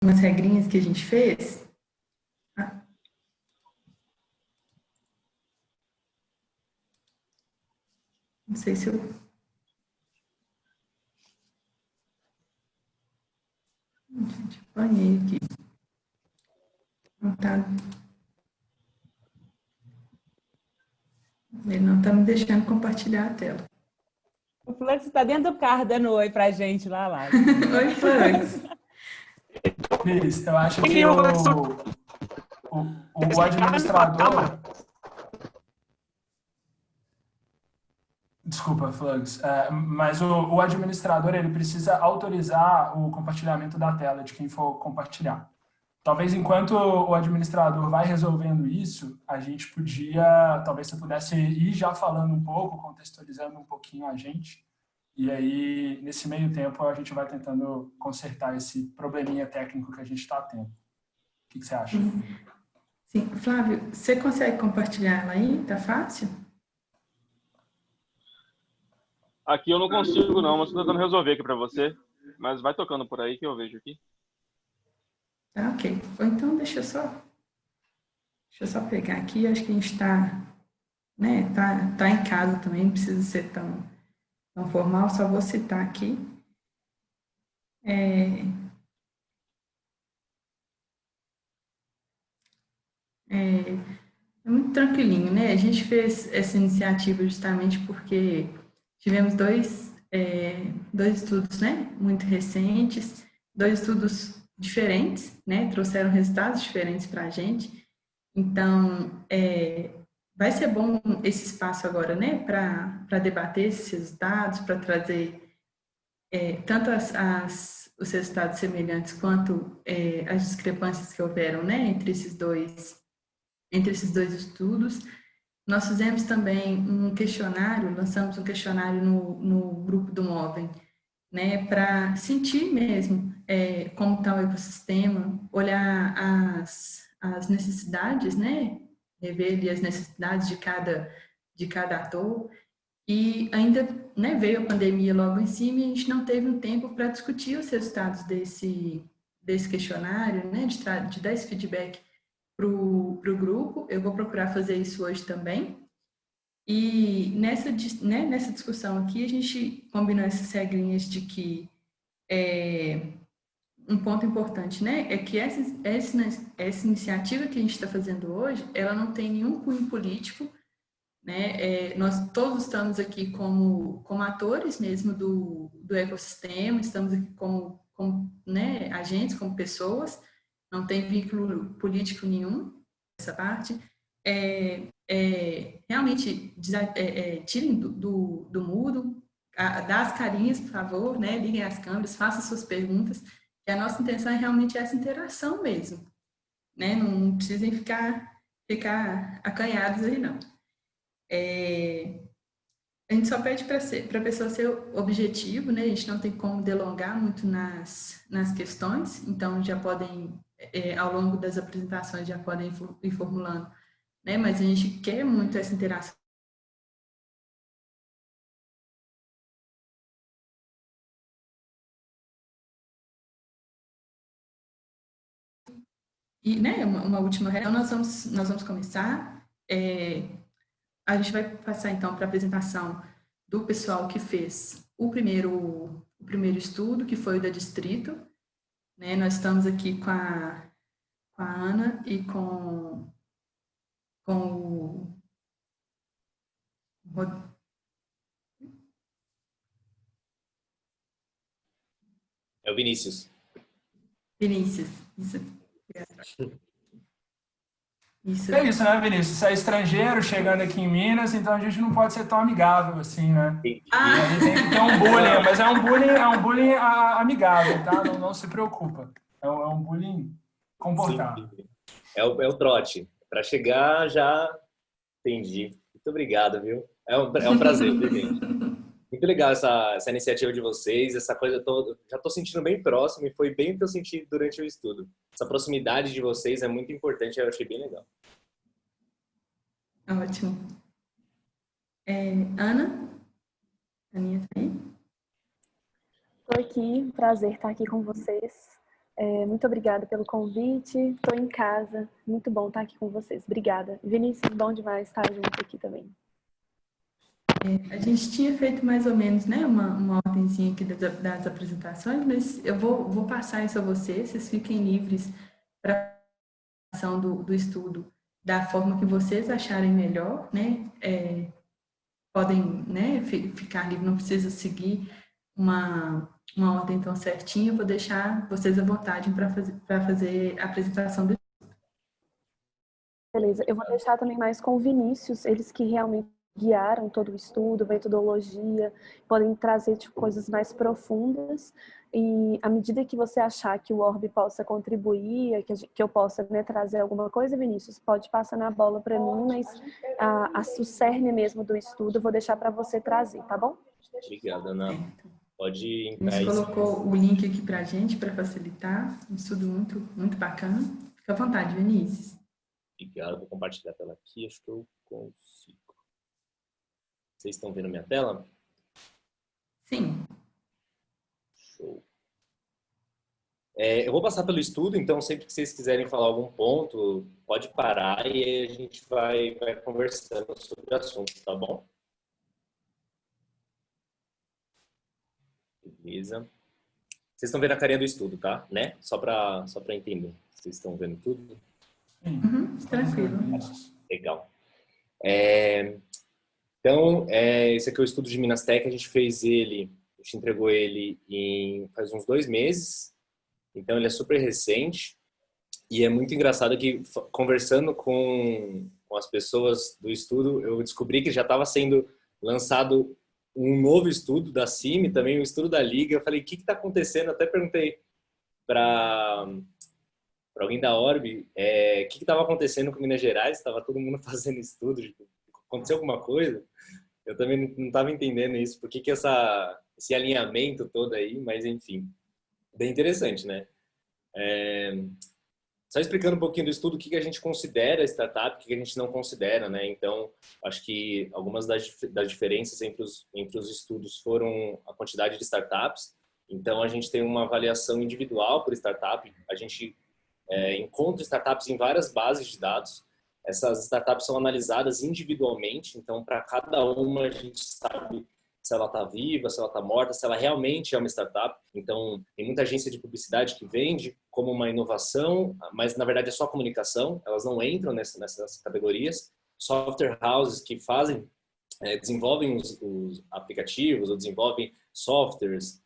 umas regrinhas que a gente fez. Ah, não sei se eu... Gente, apanhei aqui. Não tá, ele não está me deixando compartilhar a tela. O Flux está dentro do carro dando oi pra gente lá. Oi, Flux. Cris, eu acho que o administrador... Desculpa, Flugs, mas o administrador ele precisa autorizar o compartilhamento da tela de quem for compartilhar. Talvez enquanto o administrador vai resolvendo isso, a gente podia, talvez você pudesse ir já falando um pouco, contextualizando um pouquinho a gente, e aí, nesse meio tempo, a gente vai tentando consertar esse probleminha técnico que a gente está tendo. O que você acha? Sim. Flávio, você consegue compartilhar ela aí? Tá fácil? Aqui eu não consigo não, mas estou tentando resolver aqui para você. Mas vai tocando por aí que eu vejo aqui. Tá, ok. Ou então, deixa eu só pegar aqui. Acho que a gente está, né, tá em casa também, não precisa ser tão formal. Só vou citar aqui. É muito tranquilinho, né? A gente fez essa iniciativa justamente porque tivemos dois estudos, né, muito recentes, dois estudos diferentes, né, trouxeram resultados diferentes para a gente. Então, vai ser bom esse espaço agora, né, para debater esses resultados, para trazer tanto os resultados semelhantes quanto as discrepâncias que houveram, né, entre esses dois estudos. Nós fizemos também um questionário, lançamos um questionário no grupo do Movem, né, para sentir mesmo como está o ecossistema, olhar as necessidades, né, rever ali as necessidades de cada ator, e ainda, né, veio a pandemia logo em cima e a gente não teve um tempo para discutir os resultados desse questionário, né, de dar esse feedback para o grupo. Eu vou procurar fazer isso hoje também. E nessa discussão aqui, a gente combinou essas regrinhas de que um ponto importante, né, é que essa iniciativa que a gente está fazendo hoje, ela não tem nenhum cunho político, né, nós todos estamos aqui como atores mesmo do ecossistema, estamos aqui como né, agentes, como pessoas, não tem vínculo político nenhum essa parte. Realmente tirem do mudo, dá as carinhas, por favor, né? Liguem as câmeras, façam suas perguntas, que a nossa intenção é realmente essa interação mesmo, né? Não precisem ficar acanhados aí, não. A gente só pede para a pessoa ser objetivo, né? A gente não tem como delongar muito nas questões, então já podem, ao longo das apresentações, já podem ir formulando, né? Mas a gente quer muito essa interação. E, né, uma última reunião, nós vamos começar. A gente vai passar, então, para a apresentação do pessoal que fez o primeiro estudo, que foi o da Distrito. Né? Nós estamos aqui com a Ana e com o É o Vinícius. Vinícius. Isso. É isso, né, Vinícius? Você é estrangeiro, chegando aqui em Minas, então a gente não pode ser tão amigável assim, né? E aí tem que ter um bullying, mas é um bullying amigável, tá? Não se preocupa. É um bullying comportado. Sim. É o trote. Para chegar, já entendi. Muito obrigado, viu? É um prazer, viu, gente? Muito legal essa iniciativa de vocês, essa coisa toda. Já estou sentindo bem próximo e foi bem o que eu senti durante o estudo. Essa proximidade de vocês é muito importante, eu achei bem legal. Ótimo. Ana? Aninha tá aí? Estou aqui, prazer estar aqui com vocês. Muito obrigada pelo convite. Estou em casa. Muito bom estar aqui com vocês. Obrigada. Vinícius, bom demais estar junto aqui também. A gente tinha feito mais ou menos, né, uma ordemzinha aqui das apresentações, mas eu vou passar isso a vocês fiquem livres para a ação do estudo da forma que vocês acharem melhor, né? Podem, né, ficar livre, não precisa seguir uma ordem tão certinha, eu vou deixar vocês à vontade para fazer a apresentação do estudo. Beleza, eu vou deixar também mais com o Vinícius, eles que realmente guiaram todo o estudo, metodologia, podem trazer coisas mais profundas, e à medida que você achar que o Orbe possa contribuir, que eu possa, né, trazer alguma coisa, Vinícius, pode passar na bola para mim, mas o cerne mesmo do estudo eu vou deixar para você trazer, tá bom? Obrigado, Ana. Pode entrar. A gente colocou o link aqui para a gente, para facilitar, um estudo muito, muito bacana. Fica à vontade, Vinícius. Obrigado, vou compartilhar a tela aqui, acho que eu consigo. Vocês estão vendo minha tela? Sim. Show. Eu vou passar pelo estudo, então sempre que vocês quiserem falar algum ponto, pode parar e aí a gente vai conversando sobre o assunto, tá bom? Beleza. Vocês estão vendo a carinha do estudo, tá? Né? Só para entender. Vocês estão vendo tudo? Uhum, tranquilo. Legal. Então, esse aqui é o estudo de Minas Tech, a gente entregou ele faz uns 2 meses, então ele é super recente e é muito engraçado que conversando com as pessoas do estudo, eu descobri que já estava sendo lançado um novo estudo da CIMI, também um estudo da Liga. Eu falei, o que está acontecendo? Eu até perguntei para alguém da Orbe o que estava acontecendo com Minas Gerais, estava todo mundo fazendo estudo, aconteceu alguma coisa? Eu também não estava entendendo isso, por que esse alinhamento todo aí, mas enfim, bem interessante, né? Só explicando um pouquinho do estudo, o que a gente considera startup, o que a gente não considera, né? Então, acho que algumas das diferenças entre os estudos foram a quantidade de startups. Então, a gente tem uma avaliação individual por startup, a gente encontra startups em várias bases de dados. Essas startups são analisadas individualmente, então para cada uma a gente sabe se ela está viva, se ela está morta, se ela realmente é uma startup. Então tem muita agência de publicidade que vende como uma inovação, mas na verdade é só comunicação, elas não entram nessas categorias. Software houses que desenvolvem os aplicativos ou desenvolvem softwares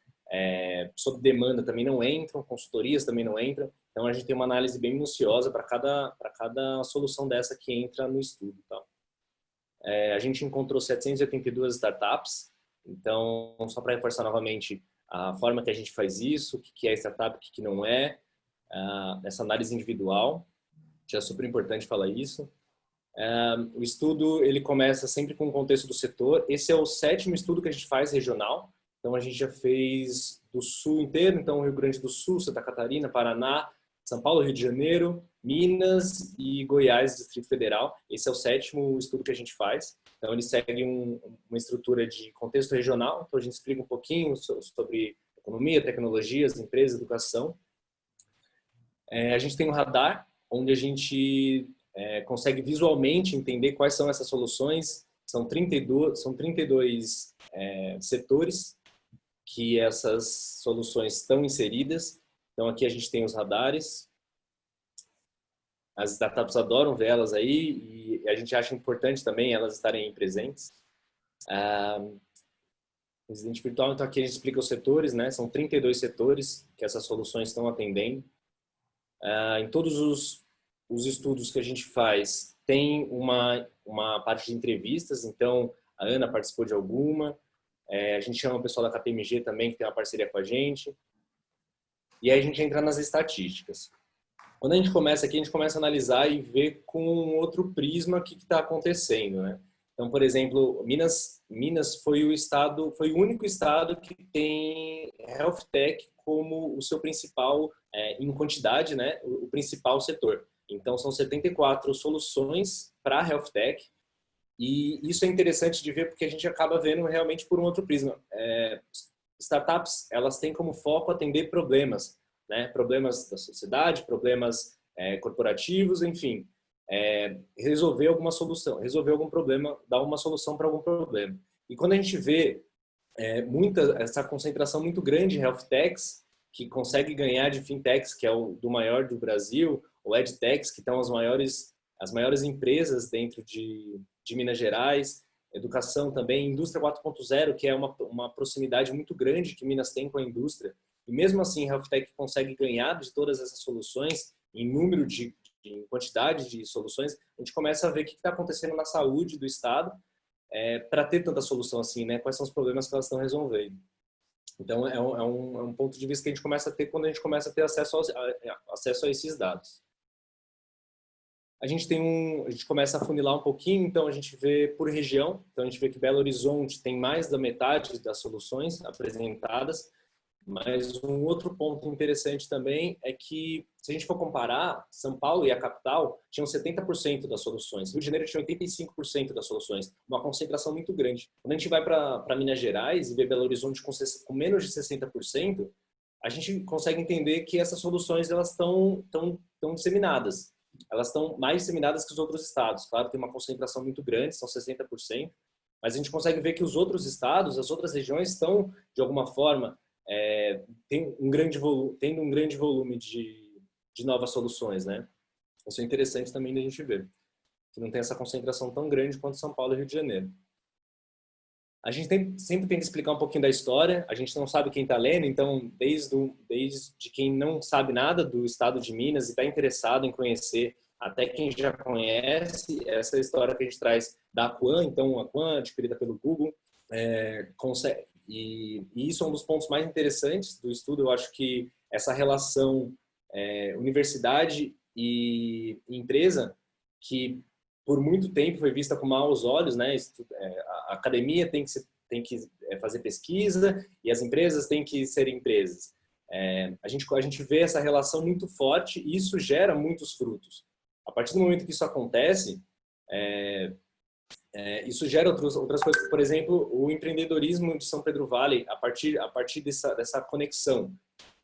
sob demanda também não entram, consultorias também não entram. Então, a gente tem uma análise bem minuciosa para cada solução dessa que entra no estudo. Tá? A gente encontrou 782 startups. Então, só para reforçar novamente a forma que a gente faz isso, o que é startup, o que não é, essa análise individual, que é super importante falar isso. O estudo ele começa sempre com o contexto do setor. Esse é o 7º estudo que a gente faz regional. Então, a gente já fez do Sul inteiro, então Rio Grande do Sul, Santa Catarina, Paraná, São Paulo, Rio de Janeiro, Minas e Goiás, Distrito Federal. Esse é o 7º estudo que a gente faz. Então, ele segue uma estrutura de contexto regional. Então, a gente explica um pouquinho sobre economia, tecnologias, empresas, educação. A gente tem um radar, onde a gente consegue visualmente entender quais são essas soluções. São 32 setores que essas soluções estão inseridas. Então, aqui a gente tem os radares. As startups adoram ver elas aí e a gente acha importante também elas estarem presentes. Residente virtual, então aqui a gente explica os setores, né? São 32 setores que essas soluções estão atendendo. Em todos os estudos que a gente faz, tem uma parte de entrevistas, então a Ana participou de alguma. A gente chama o pessoal da KPMG também, que tem uma parceria com a gente. E aí a gente entra nas estatísticas. Quando a gente começa aqui, a gente começa a analisar e ver com outro prisma o que está acontecendo, né? Então, por exemplo, Minas foi o único estado que tem Health Tech como o seu principal, em quantidade, né? O principal setor. Então, são 74 soluções para Health Tech. E isso é interessante de ver porque a gente acaba vendo realmente por um outro prisma. Startups, elas têm como foco atender problemas. né? Problemas da sociedade, problemas corporativos, enfim. Resolver alguma solução, resolver algum problema, dar uma solução para algum problema. E quando a gente vê essa concentração muito grande em health techs, que consegue ganhar de fintechs, que é o do maior do Brasil, ou edtechs, que estão as maiores empresas dentro de Minas Gerais, educação também, indústria 4.0, que é uma proximidade muito grande que Minas tem com a indústria. E mesmo assim, a health tech consegue ganhar de todas essas soluções em número em quantidade de soluções. A gente começa a ver o que está acontecendo na saúde do Estado para ter tanta solução assim, né? Quais são os problemas que elas estão resolvendo. Então, é um ponto de vista que a gente começa a ter quando a gente começa a ter acesso a esses dados. A gente começa a funilar um pouquinho, então a gente vê por região. Então, a gente vê que Belo Horizonte tem mais da metade das soluções apresentadas. Mas um outro ponto interessante também é que, se a gente for comparar, São Paulo e a capital tinham 70% das soluções. Rio de Janeiro tinha 85% das soluções. Uma concentração muito grande. Quando a gente vai para Minas Gerais e vê Belo Horizonte com menos de 60%, a gente consegue entender que essas soluções elas estão disseminadas. Elas estão mais disseminadas que os outros estados. Claro, tem uma concentração muito grande, são 60%. Mas a gente consegue ver que os outros estados, as outras regiões estão, de alguma forma, tendo um grande volume de novas soluções, né? Isso é interessante também da gente ver, que não tem essa concentração tão grande quanto São Paulo e Rio de Janeiro. A gente sempre tenta explicar um pouquinho da história, a gente não sabe quem está lendo, então desde quem não sabe nada do estado de Minas e está interessado em conhecer, até quem já conhece, essa história que a gente traz da Aquan, então a Aquan, adquirida pelo Google, consegue. E isso é um dos pontos mais interessantes do estudo. Eu acho que essa relação universidade e empresa, que por muito tempo foi vista com maus olhos, né? A academia tem que fazer pesquisa e as empresas têm que ser empresas. A gente vê essa relação muito forte e isso gera muitos frutos. A partir do momento que isso acontece, isso gera outras coisas. Por exemplo, o empreendedorismo de São Pedro Vale, a partir dessa conexão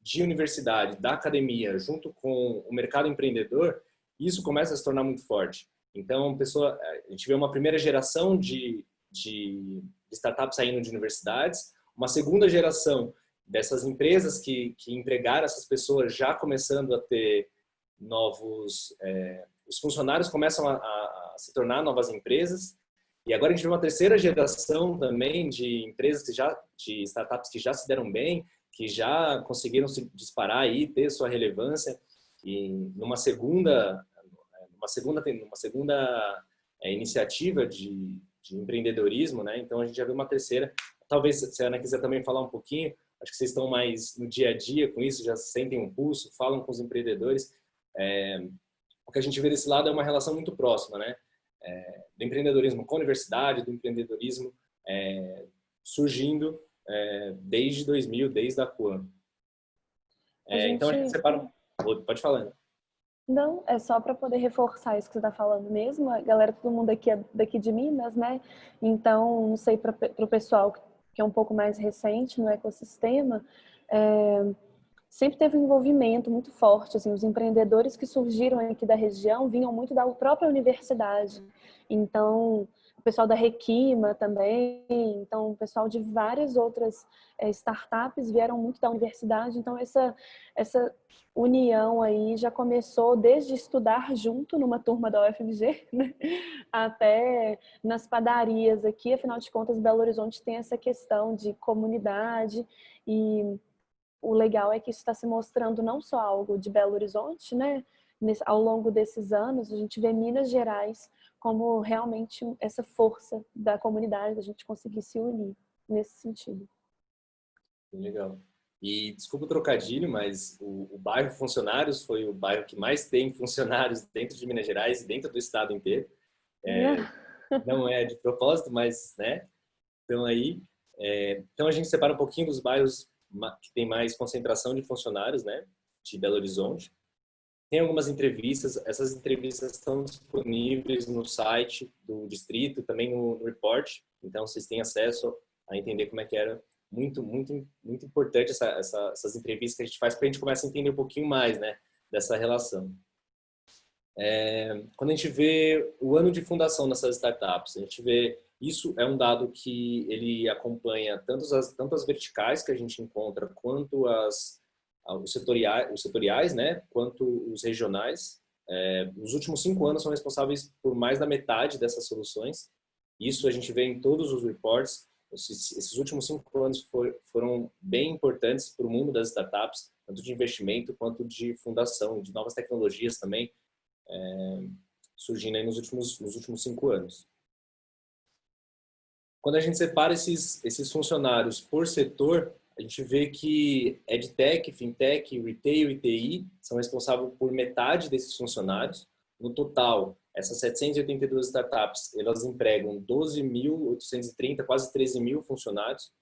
de universidade, da academia, junto com o mercado empreendedor, isso começa a se tornar muito forte. Então, a gente vê uma primeira geração de startups saindo de universidades, uma segunda geração dessas empresas que empregaram essas pessoas já começando a ter novos... os funcionários começam a se tornar novas empresas. E agora a gente vê uma terceira geração também de empresas de startups que já se deram bem, que já conseguiram se disparar e ter sua relevância. E numa segunda iniciativa de empreendedorismo, né? Então a gente já vê uma terceira. Talvez se a Ana quiser também falar um pouquinho, acho que vocês estão mais no dia a dia com isso, já sentem um pulso, falam com os empreendedores. O que a gente vê desse lado é uma relação muito próxima, né? Do empreendedorismo com a universidade, do empreendedorismo surgindo desde 2000, desde a Aquan. Então a gente separa... Pode falar, né? Não, é só para poder reforçar isso que você está falando mesmo. A galera, todo mundo aqui é daqui de Minas, né? Então, não sei, para o pessoal que é um pouco mais recente no ecossistema, sempre teve um envolvimento muito forte. Assim, os empreendedores que surgiram aqui da região vinham muito da própria universidade. Então, o pessoal da Requima também, então o pessoal de várias outras startups vieram muito da universidade. Então, essa união aí já começou desde estudar junto numa turma da UFMG, né? Até nas padarias aqui. Afinal de contas, Belo Horizonte tem essa questão de comunidade e o legal é que isso está se mostrando não só algo de Belo Horizonte, né? Ao longo desses anos, a gente vê Minas Gerais como realmente essa força da comunidade, da gente conseguir se unir nesse sentido. Legal. E desculpa o trocadilho, mas o bairro Funcionários foi o bairro que mais tem funcionários dentro de Minas Gerais e dentro do estado inteiro. Não é de propósito, mas, né? Então aí, então a gente separa um pouquinho dos bairros que tem mais concentração de funcionários, né? De Belo Horizonte. Tem algumas entrevistas, essas entrevistas estão disponíveis no site do distrito, também no report, então vocês têm acesso a entender como é que era muito importante essas entrevistas que a gente faz para a gente começar a entender um pouquinho mais, né, dessa relação. Quando a gente vê o ano de fundação nessas startups, a gente vê isso é um dado que ele acompanha tanto as verticais que a gente encontra, quanto os setoriais, né, quanto os regionais. Os últimos 5 anos são responsáveis por mais da metade dessas soluções. Isso a gente vê em todos os reports. Esses últimos 5 anos foram bem importantes para o mundo das startups, tanto de investimento quanto de fundação, de novas tecnologias também, surgindo aí nos últimos 5 anos. Quando a gente separa esses funcionários por setor, a gente vê que EdTech, FinTech, Retail e TI são responsáveis por metade desses funcionários. No total, essas 782 startups, elas empregam 12.830, quase 13.000 funcionários.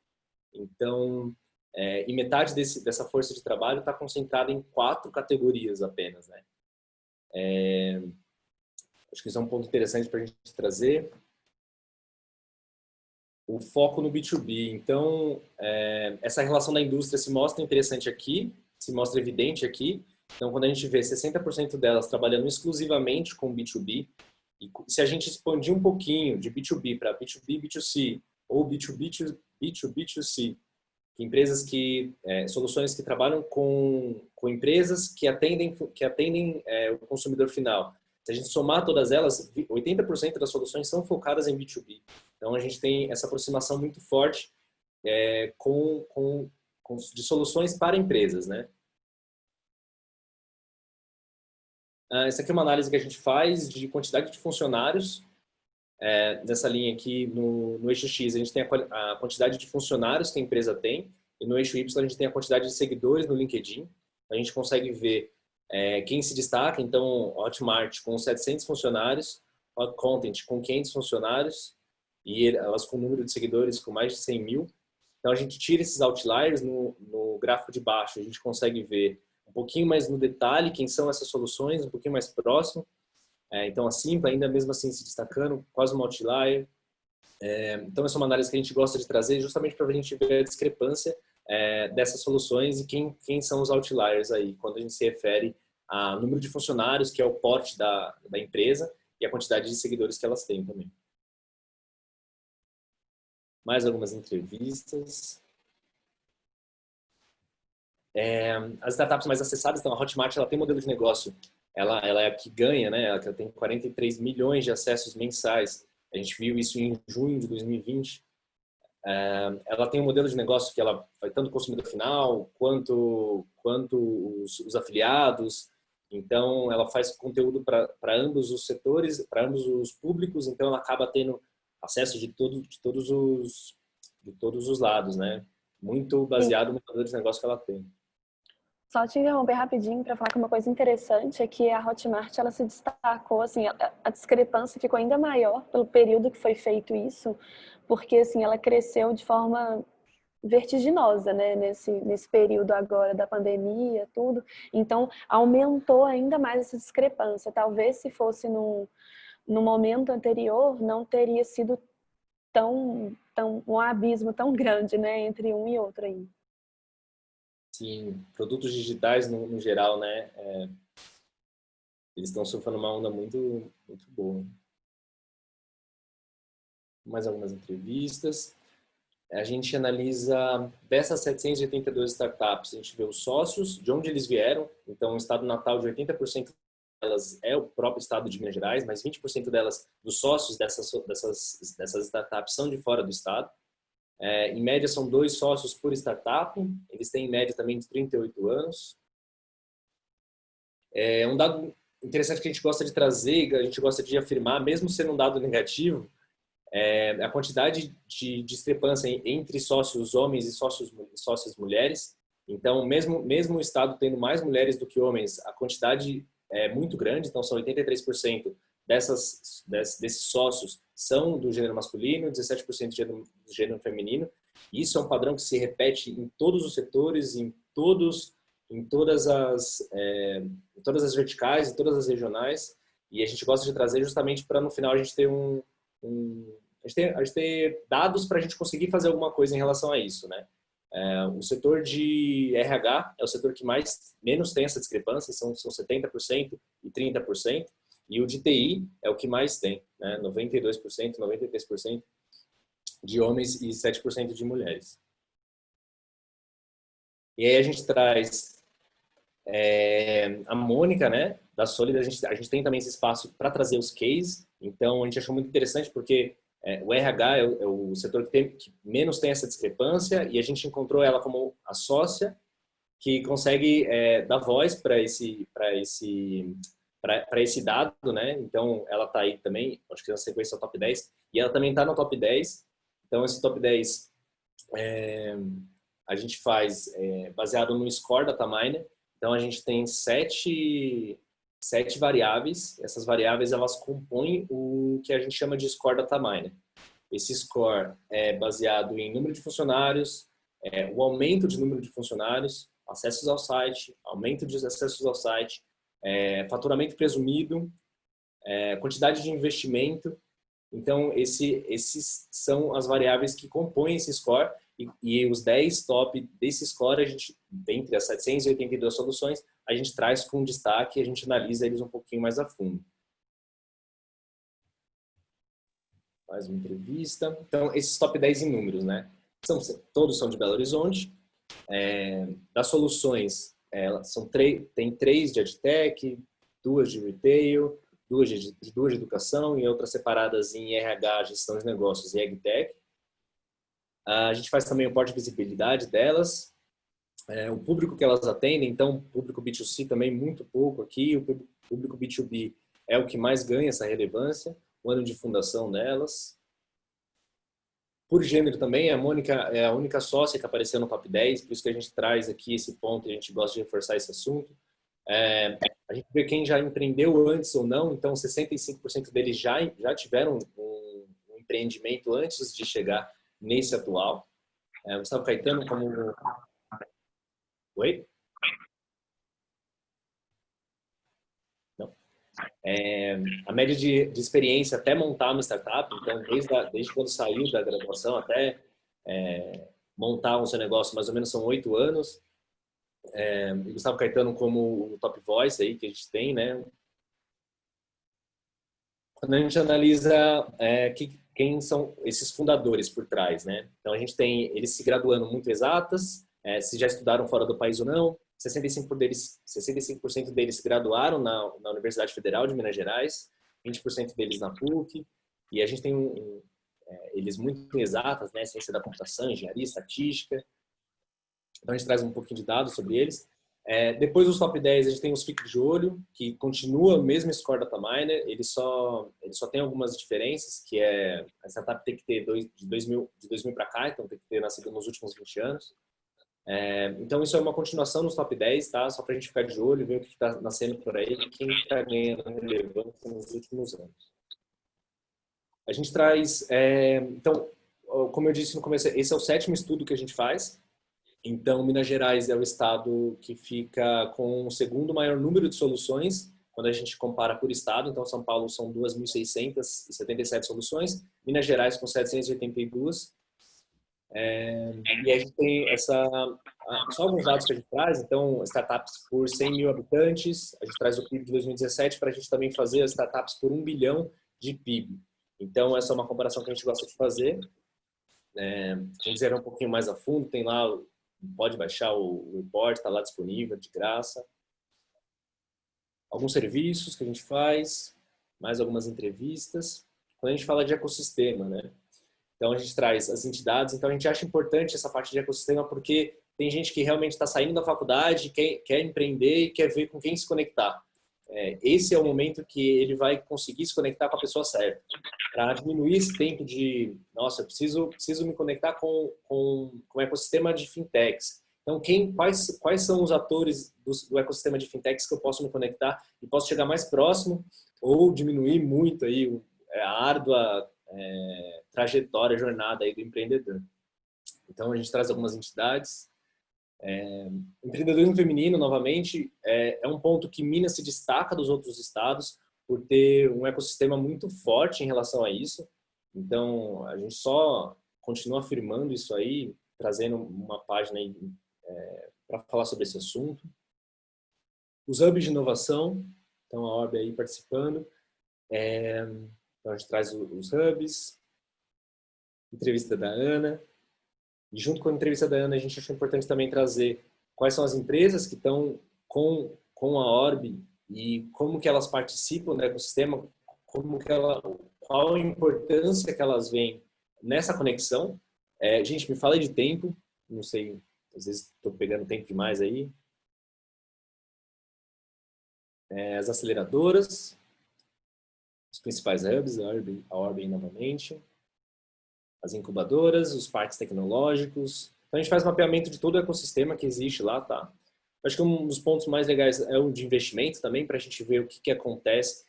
Então, e metade dessa força de trabalho está concentrada em 4 categorias apenas, né? Acho que isso é um ponto interessante para a gente trazer. O foco no B2B. Então, essa relação da indústria se mostra interessante aqui, se mostra evidente aqui. Então, quando a gente vê 60% delas trabalhando exclusivamente com B2B, e se a gente expandir um pouquinho de B2B para B2B, B2C, ou B2B, B2B2C, soluções que trabalham com empresas que atendem o consumidor final. Se a gente somar todas elas, 80% das soluções são focadas em B2B. Então, a gente tem essa aproximação muito forte de soluções para empresas, né? Essa aqui é uma análise que a gente faz de quantidade de funcionários. Nessa linha aqui, no eixo X, a gente tem a quantidade de funcionários que a empresa tem, e no eixo Y a gente tem a quantidade de seguidores no LinkedIn. A gente consegue ver quem se destaca. Então, Hotmart com 700 funcionários, Hot Content com 500 funcionários, e elas com número de seguidores com mais de 100 mil. Então, a gente tira esses outliers no gráfico de baixo. A gente consegue ver um pouquinho mais no detalhe quem são essas soluções, um pouquinho mais próximo. Então, a Simpla, ainda mesmo assim, se destacando, quase um outlier. Então, essa é uma análise que a gente gosta de trazer justamente para a gente ver a discrepância dessas soluções e quem são os outliers aí, quando a gente se refere a número de funcionários, que é o porte da empresa, e a quantidade de seguidores que elas têm também. Mais algumas entrevistas. As startups mais acessadas, então a Hotmart, ela tem modelo de negócio, ela é a que ganha, né? Ela tem 43 milhões de acessos mensais. A gente viu isso em junho de 2020. Ela tem um modelo de negócio que ela vai tanto o consumidor final quanto os afiliados. Então, ela faz conteúdo para ambos os setores, para ambos os públicos. Então, ela acaba tendo acesso de todos os lados, né? Muito baseado no modelo de negócio que ela tem. Só te interromper rapidinho para falar que uma coisa interessante é que a Hotmart, ela se destacou, assim, a discrepância ficou ainda maior pelo período que foi feito isso, porque, assim, ela cresceu de forma vertiginosa, né, nesse período agora da pandemia, tudo. Então, aumentou ainda mais essa discrepância. Talvez se fosse no momento anterior, não teria sido um abismo tão grande, né, entre um e outro aí. Sim, produtos digitais no geral, né? Eles estão surfando uma onda muito, muito boa. Mais algumas entrevistas. A gente analisa dessas 782 startups, a gente vê os sócios, de onde eles vieram. Então, o estado natal de 80% delas é o próprio estado de Minas Gerais, mas 20% delas, dos sócios dessas startups, são de fora do estado. Em média, são 2 sócios por startup. Eles têm, em média, também de 38 anos. Um dado interessante que a gente gosta de trazer, a gente gosta de afirmar, mesmo sendo um dado negativo, a quantidade de discrepância entre sócios homens e sócias mulheres. Então, mesmo o estado tendo mais mulheres do que homens, a quantidade é muito grande. Então, são 83% desses sócios são do gênero masculino, 17% do gênero feminino. Isso é um padrão que se repete em todos os setores, em todas as verticais, em todas as regionais. E a gente gosta de trazer justamente para no final a gente ter a gente ter dados para a gente conseguir fazer alguma coisa em relação a isso, né? O setor de RH é o setor que menos tem essa discrepância, são 70% e 30%, e o de TI é o que mais tem, né? 92%, 93% de homens e 7% de mulheres. E aí a gente traz a Mônica, né, da Sólida. A gente tem também esse espaço para trazer os cases, então a gente achou muito interessante porque o RH é o setor que menos tem essa discrepância, e a gente encontrou ela como a sócia que consegue dar voz para esse dado, né? Então ela está aí também, acho que na sequência é o top 10, e ela também está no top 10. Então esse top 10 a gente faz baseado no score da Dataminr. Então a gente tem sete variáveis. Essas variáveis elas compõem o que a gente chama de score da Dataminr. Esse score é baseado em número de funcionários, o aumento de número de funcionários, acessos ao site, aumento de acessos ao site, faturamento presumido, quantidade de investimento. Então esses são as variáveis que compõem esse score, e os 10 top desse score, a gente, dentre as 782 soluções, a gente traz com destaque e a gente analisa eles um pouquinho mais a fundo. Faz uma entrevista. Então, esses top 10 em números, né? Todos são de Belo Horizonte. Das soluções, tem 3 de EdTech, 2 de Retail, 2 de Educação e outras separadas em RH, Gestão de Negócios e EgTech. A gente faz também o porte de visibilidade delas, o público que elas atendem. Então, público B2C também muito pouco aqui, o público B2B é o que mais ganha essa relevância, o ano de fundação delas. Por gênero também, a Mônica é a única sócia que apareceu no top 10, por isso que a gente traz aqui esse ponto e a gente gosta de reforçar esse assunto. A gente vê quem já empreendeu antes ou não, então 65% deles já tiveram um empreendimento antes de chegar nesse atual. Gustavo Caetano como... Oi? Não. A média de experiência até montar uma startup, então desde quando saiu da graduação até montar o seu negócio, mais ou menos são 8 anos. E Gustavo Caetano como o top voice aí que a gente tem, né? Quando a gente analisa quem são esses fundadores por trás, né? Então a gente tem eles se graduando muito exatas, se já estudaram fora do país ou não. 65% deles se graduaram na Universidade Federal de Minas Gerais, 20% deles na PUC, e a gente tem eles muito exatas, né? Ciência da computação, engenharia, estatística. Então a gente traz um pouquinho de dados sobre eles. Depois dos top 10, a gente tem os fica de olho, que continua o mesmo score da Dataminr, ele só tem algumas diferenças, que a startup tem que ter de 2000 para cá, então tem que ter nascido nos últimos 20 anos. Então isso é uma continuação nos top 10, tá? Só para a gente ficar de olho, ver o que está nascendo por aí, quem está ganhando relevância nos últimos anos. A gente traz, então, como eu disse no começo, esse é o 7º estudo que a gente faz. Então, Minas Gerais é o estado que fica com o 2º maior número de soluções, quando a gente compara por estado. Então, São Paulo são 2.677 soluções, Minas Gerais com 782. E a gente tem só alguns dados que a gente traz. Então, startups por 100 mil habitantes, a gente traz o PIB de 2017 para a gente também fazer as startups por 1 bilhão de PIB. Então, essa é uma comparação que a gente gosta de fazer. Quem quiser ver um pouquinho mais a fundo, tem lá, pode baixar o report, está lá disponível, de graça. Alguns serviços que a gente faz, mais algumas entrevistas. Quando a gente fala de ecossistema, né? Então a gente traz as entidades, então a gente acha importante essa parte de ecossistema porque tem gente que realmente está saindo da faculdade, quer empreender e quer ver com quem se conectar. Esse é o momento que ele vai conseguir se conectar com a pessoa certa. Para diminuir esse tempo de, nossa, eu preciso me conectar com o ecossistema de fintechs. Então, quais são os atores do ecossistema de fintechs que eu posso me conectar e posso chegar mais próximo ou diminuir muito aí a árdua trajetória, jornada aí do empreendedor. Então, a gente traz algumas entidades. Empreendedorismo feminino, novamente, é um ponto que Minas se destaca dos outros estados por ter um ecossistema muito forte em relação a isso. Então, a gente só continua afirmando isso aí. trazendo uma página aí para falar sobre esse assunto. Os hubs de inovação, então a Orbe aí participando. Então a gente traz os hubs, entrevista da Ana, e junto com a entrevista da Ana a gente achou importante também trazer quais são as empresas que estão com a Orbe e como que elas participam do ecossistema, qual a importância que elas veem nessa conexão. Gente, me fala de tempo, não sei, às vezes estou pegando tempo demais aí. As aceleradoras, os principais hubs, a Orbe novamente, as incubadoras, os parques tecnológicos. Então a gente faz mapeamento de todo o ecossistema que existe lá, tá? Acho que um dos pontos mais legais é o de investimento também, para a gente ver o que acontece,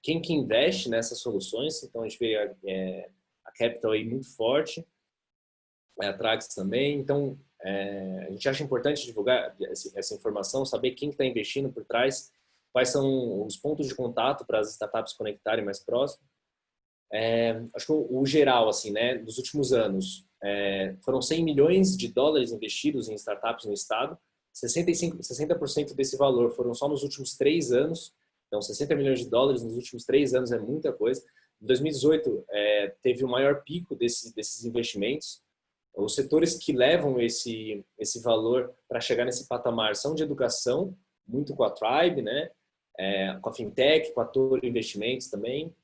quem que investe nessas soluções. Então a gente vê a Capital aí muito forte, a Trax também. Então a gente acha importante divulgar essa informação, saber quem está investindo por trás, quais são os pontos de contato para as startups conectarem mais próximo. Acho que o geral, assim, né, dos últimos anos, foram 100 milhões de dólares investidos em startups no estado. 60% desse valor foram só nos últimos 3 anos. Então, 60 milhões de dólares nos últimos 3 anos é muita coisa. Em 2018, teve o maior pico desses investimentos. Os setores que levam esse valor para chegar nesse patamar são de educação, muito com a Tribe, né? Com a Fintech, com a Toro Investimentos também.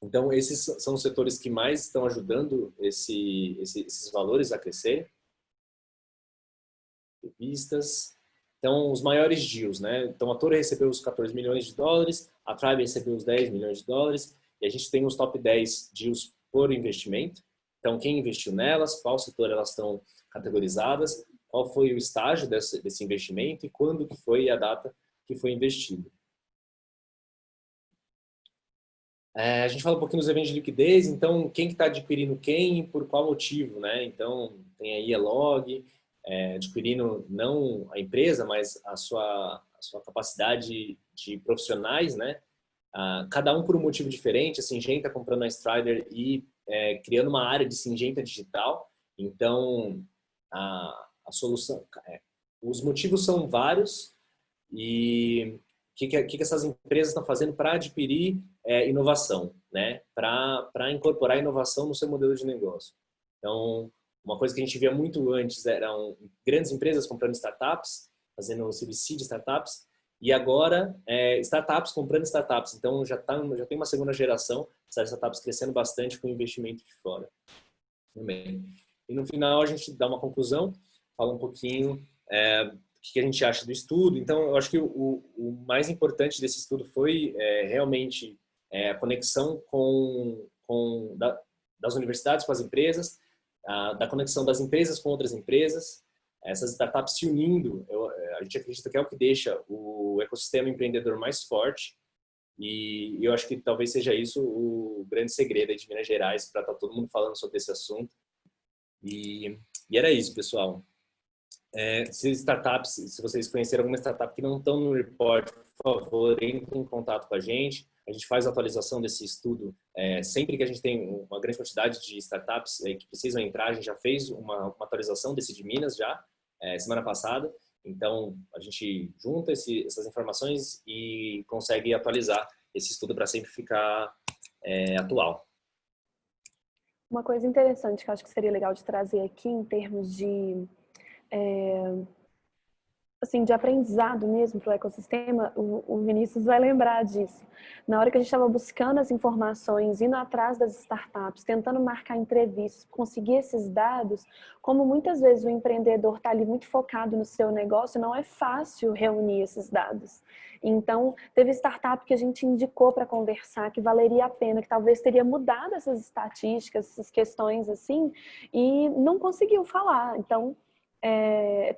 Então, esses são os setores que mais estão ajudando esses valores a crescer. Revistas. Então, os maiores deals, né? Então, a Toro recebeu os 14 milhões de dólares, a Tribe recebeu os 10 milhões de dólares, e a gente tem os top 10 deals por investimento. Então, quem investiu nelas, qual setor elas estão categorizadas, qual foi o estágio desse investimento e quando que foi a data que foi investido. A gente fala um pouquinho dos eventos de liquidez, então quem que está adquirindo quem e por qual motivo, né? Então tem aí a Log, adquirindo não a empresa, mas a sua capacidade de profissionais, né? Cada um por um motivo diferente. A Syngenta comprando a Strider e criando uma área de Syngenta digital. Então a solução, os motivos são vários e o que essas empresas estão fazendo para adquirir inovação, né? Para incorporar inovação no seu modelo de negócio. Então, uma coisa que a gente via muito antes eram grandes empresas comprando startups, fazendo CVC de startups, e agora startups comprando startups. Então, já tem uma segunda geração de startups crescendo bastante com investimento de fora. Também. E no final, a gente dá uma conclusão, fala um pouquinho o que a gente acha do estudo. Então, eu acho que o mais importante desse estudo foi realmente a conexão das universidades com as empresas, da conexão das empresas com outras empresas, essas startups se unindo. A gente acredita que é o que deixa o ecossistema empreendedor mais forte, e eu acho que talvez seja isso o grande segredo aí de Minas Gerais, para estar todo mundo falando sobre esse assunto. E era isso, pessoal. Se vocês conhecerem alguma startup que não estão no report, por favor, entrem em contato com a gente. A gente faz a atualização desse estudo sempre que a gente tem uma grande quantidade de startups que precisam entrar. A gente já fez uma atualização desse de Minas já, semana passada. Então, a gente junta essas informações e consegue atualizar esse estudo para sempre ficar atual. Uma coisa interessante que eu acho que seria legal de trazer aqui em termos de assim, de aprendizado mesmo para o ecossistema, o Vinícius vai lembrar disso. Na hora que a gente estava buscando as informações, indo atrás das startups, tentando marcar entrevistas, conseguir esses dados, como muitas vezes o empreendedor está ali muito focado no seu negócio, não é fácil reunir esses dados. Então, teve startup que a gente indicou para conversar, que valeria a pena, que talvez teria mudado essas estatísticas, essas questões assim, e não conseguiu falar. Então,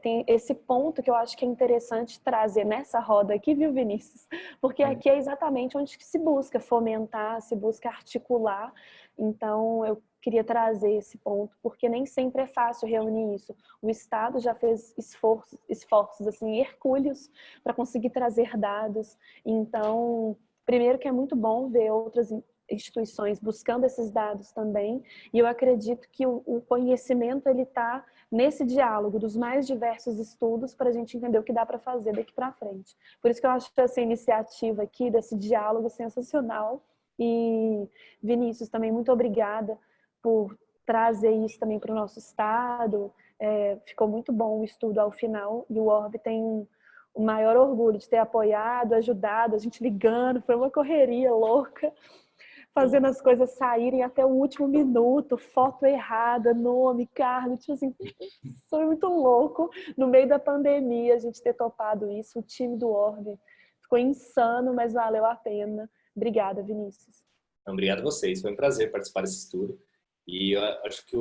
tem esse ponto que eu acho que é interessante trazer nessa roda aqui, viu, Vinícius? Porque aqui é exatamente onde se busca fomentar, se busca articular. Então, eu queria trazer esse ponto, porque nem sempre é fácil reunir isso. O Estado já fez esforços assim, hercúleos para conseguir trazer dados. Então, primeiro que é muito bom ver outras instituições buscando esses dados também, e eu acredito que o conhecimento ele está nesse diálogo dos mais diversos estudos para a gente entender o que dá para fazer daqui para frente. Por isso que eu acho essa iniciativa aqui, desse diálogo sensacional. E, Vinícius, também muito obrigada por trazer isso também para o nosso estado. Ficou muito bom o estudo ao final e o Orbe tem o maior orgulho de ter apoiado, ajudado, a gente ligando, foi uma correria louca, fazendo as coisas saírem até o último minuto, foto errada, nome, cargo, tipo assim, foi muito louco. No meio da pandemia, a gente ter topado isso, o time do Orbe ficou insano, mas valeu a pena. Obrigada, Vinícius. Obrigado a vocês, foi um prazer participar desse estudo. E eu acho que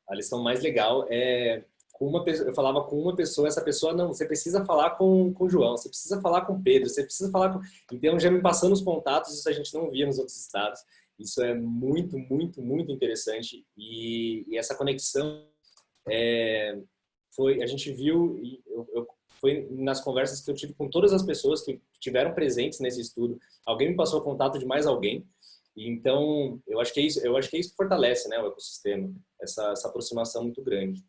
a lição mais legal é eu falava com uma pessoa, essa pessoa não, você precisa falar com o João, você precisa falar com o Pedro, você precisa falar com... Então já me passando os contatos, isso a gente não via nos outros estados. Isso é muito, muito, muito interessante. E essa conexão a gente viu, foi nas conversas que eu tive com todas as pessoas que estiveram presentes nesse estudo. Alguém me passou o contato de mais alguém. Então, eu acho que é isso que fortalece, né, o ecossistema, essa aproximação muito grande.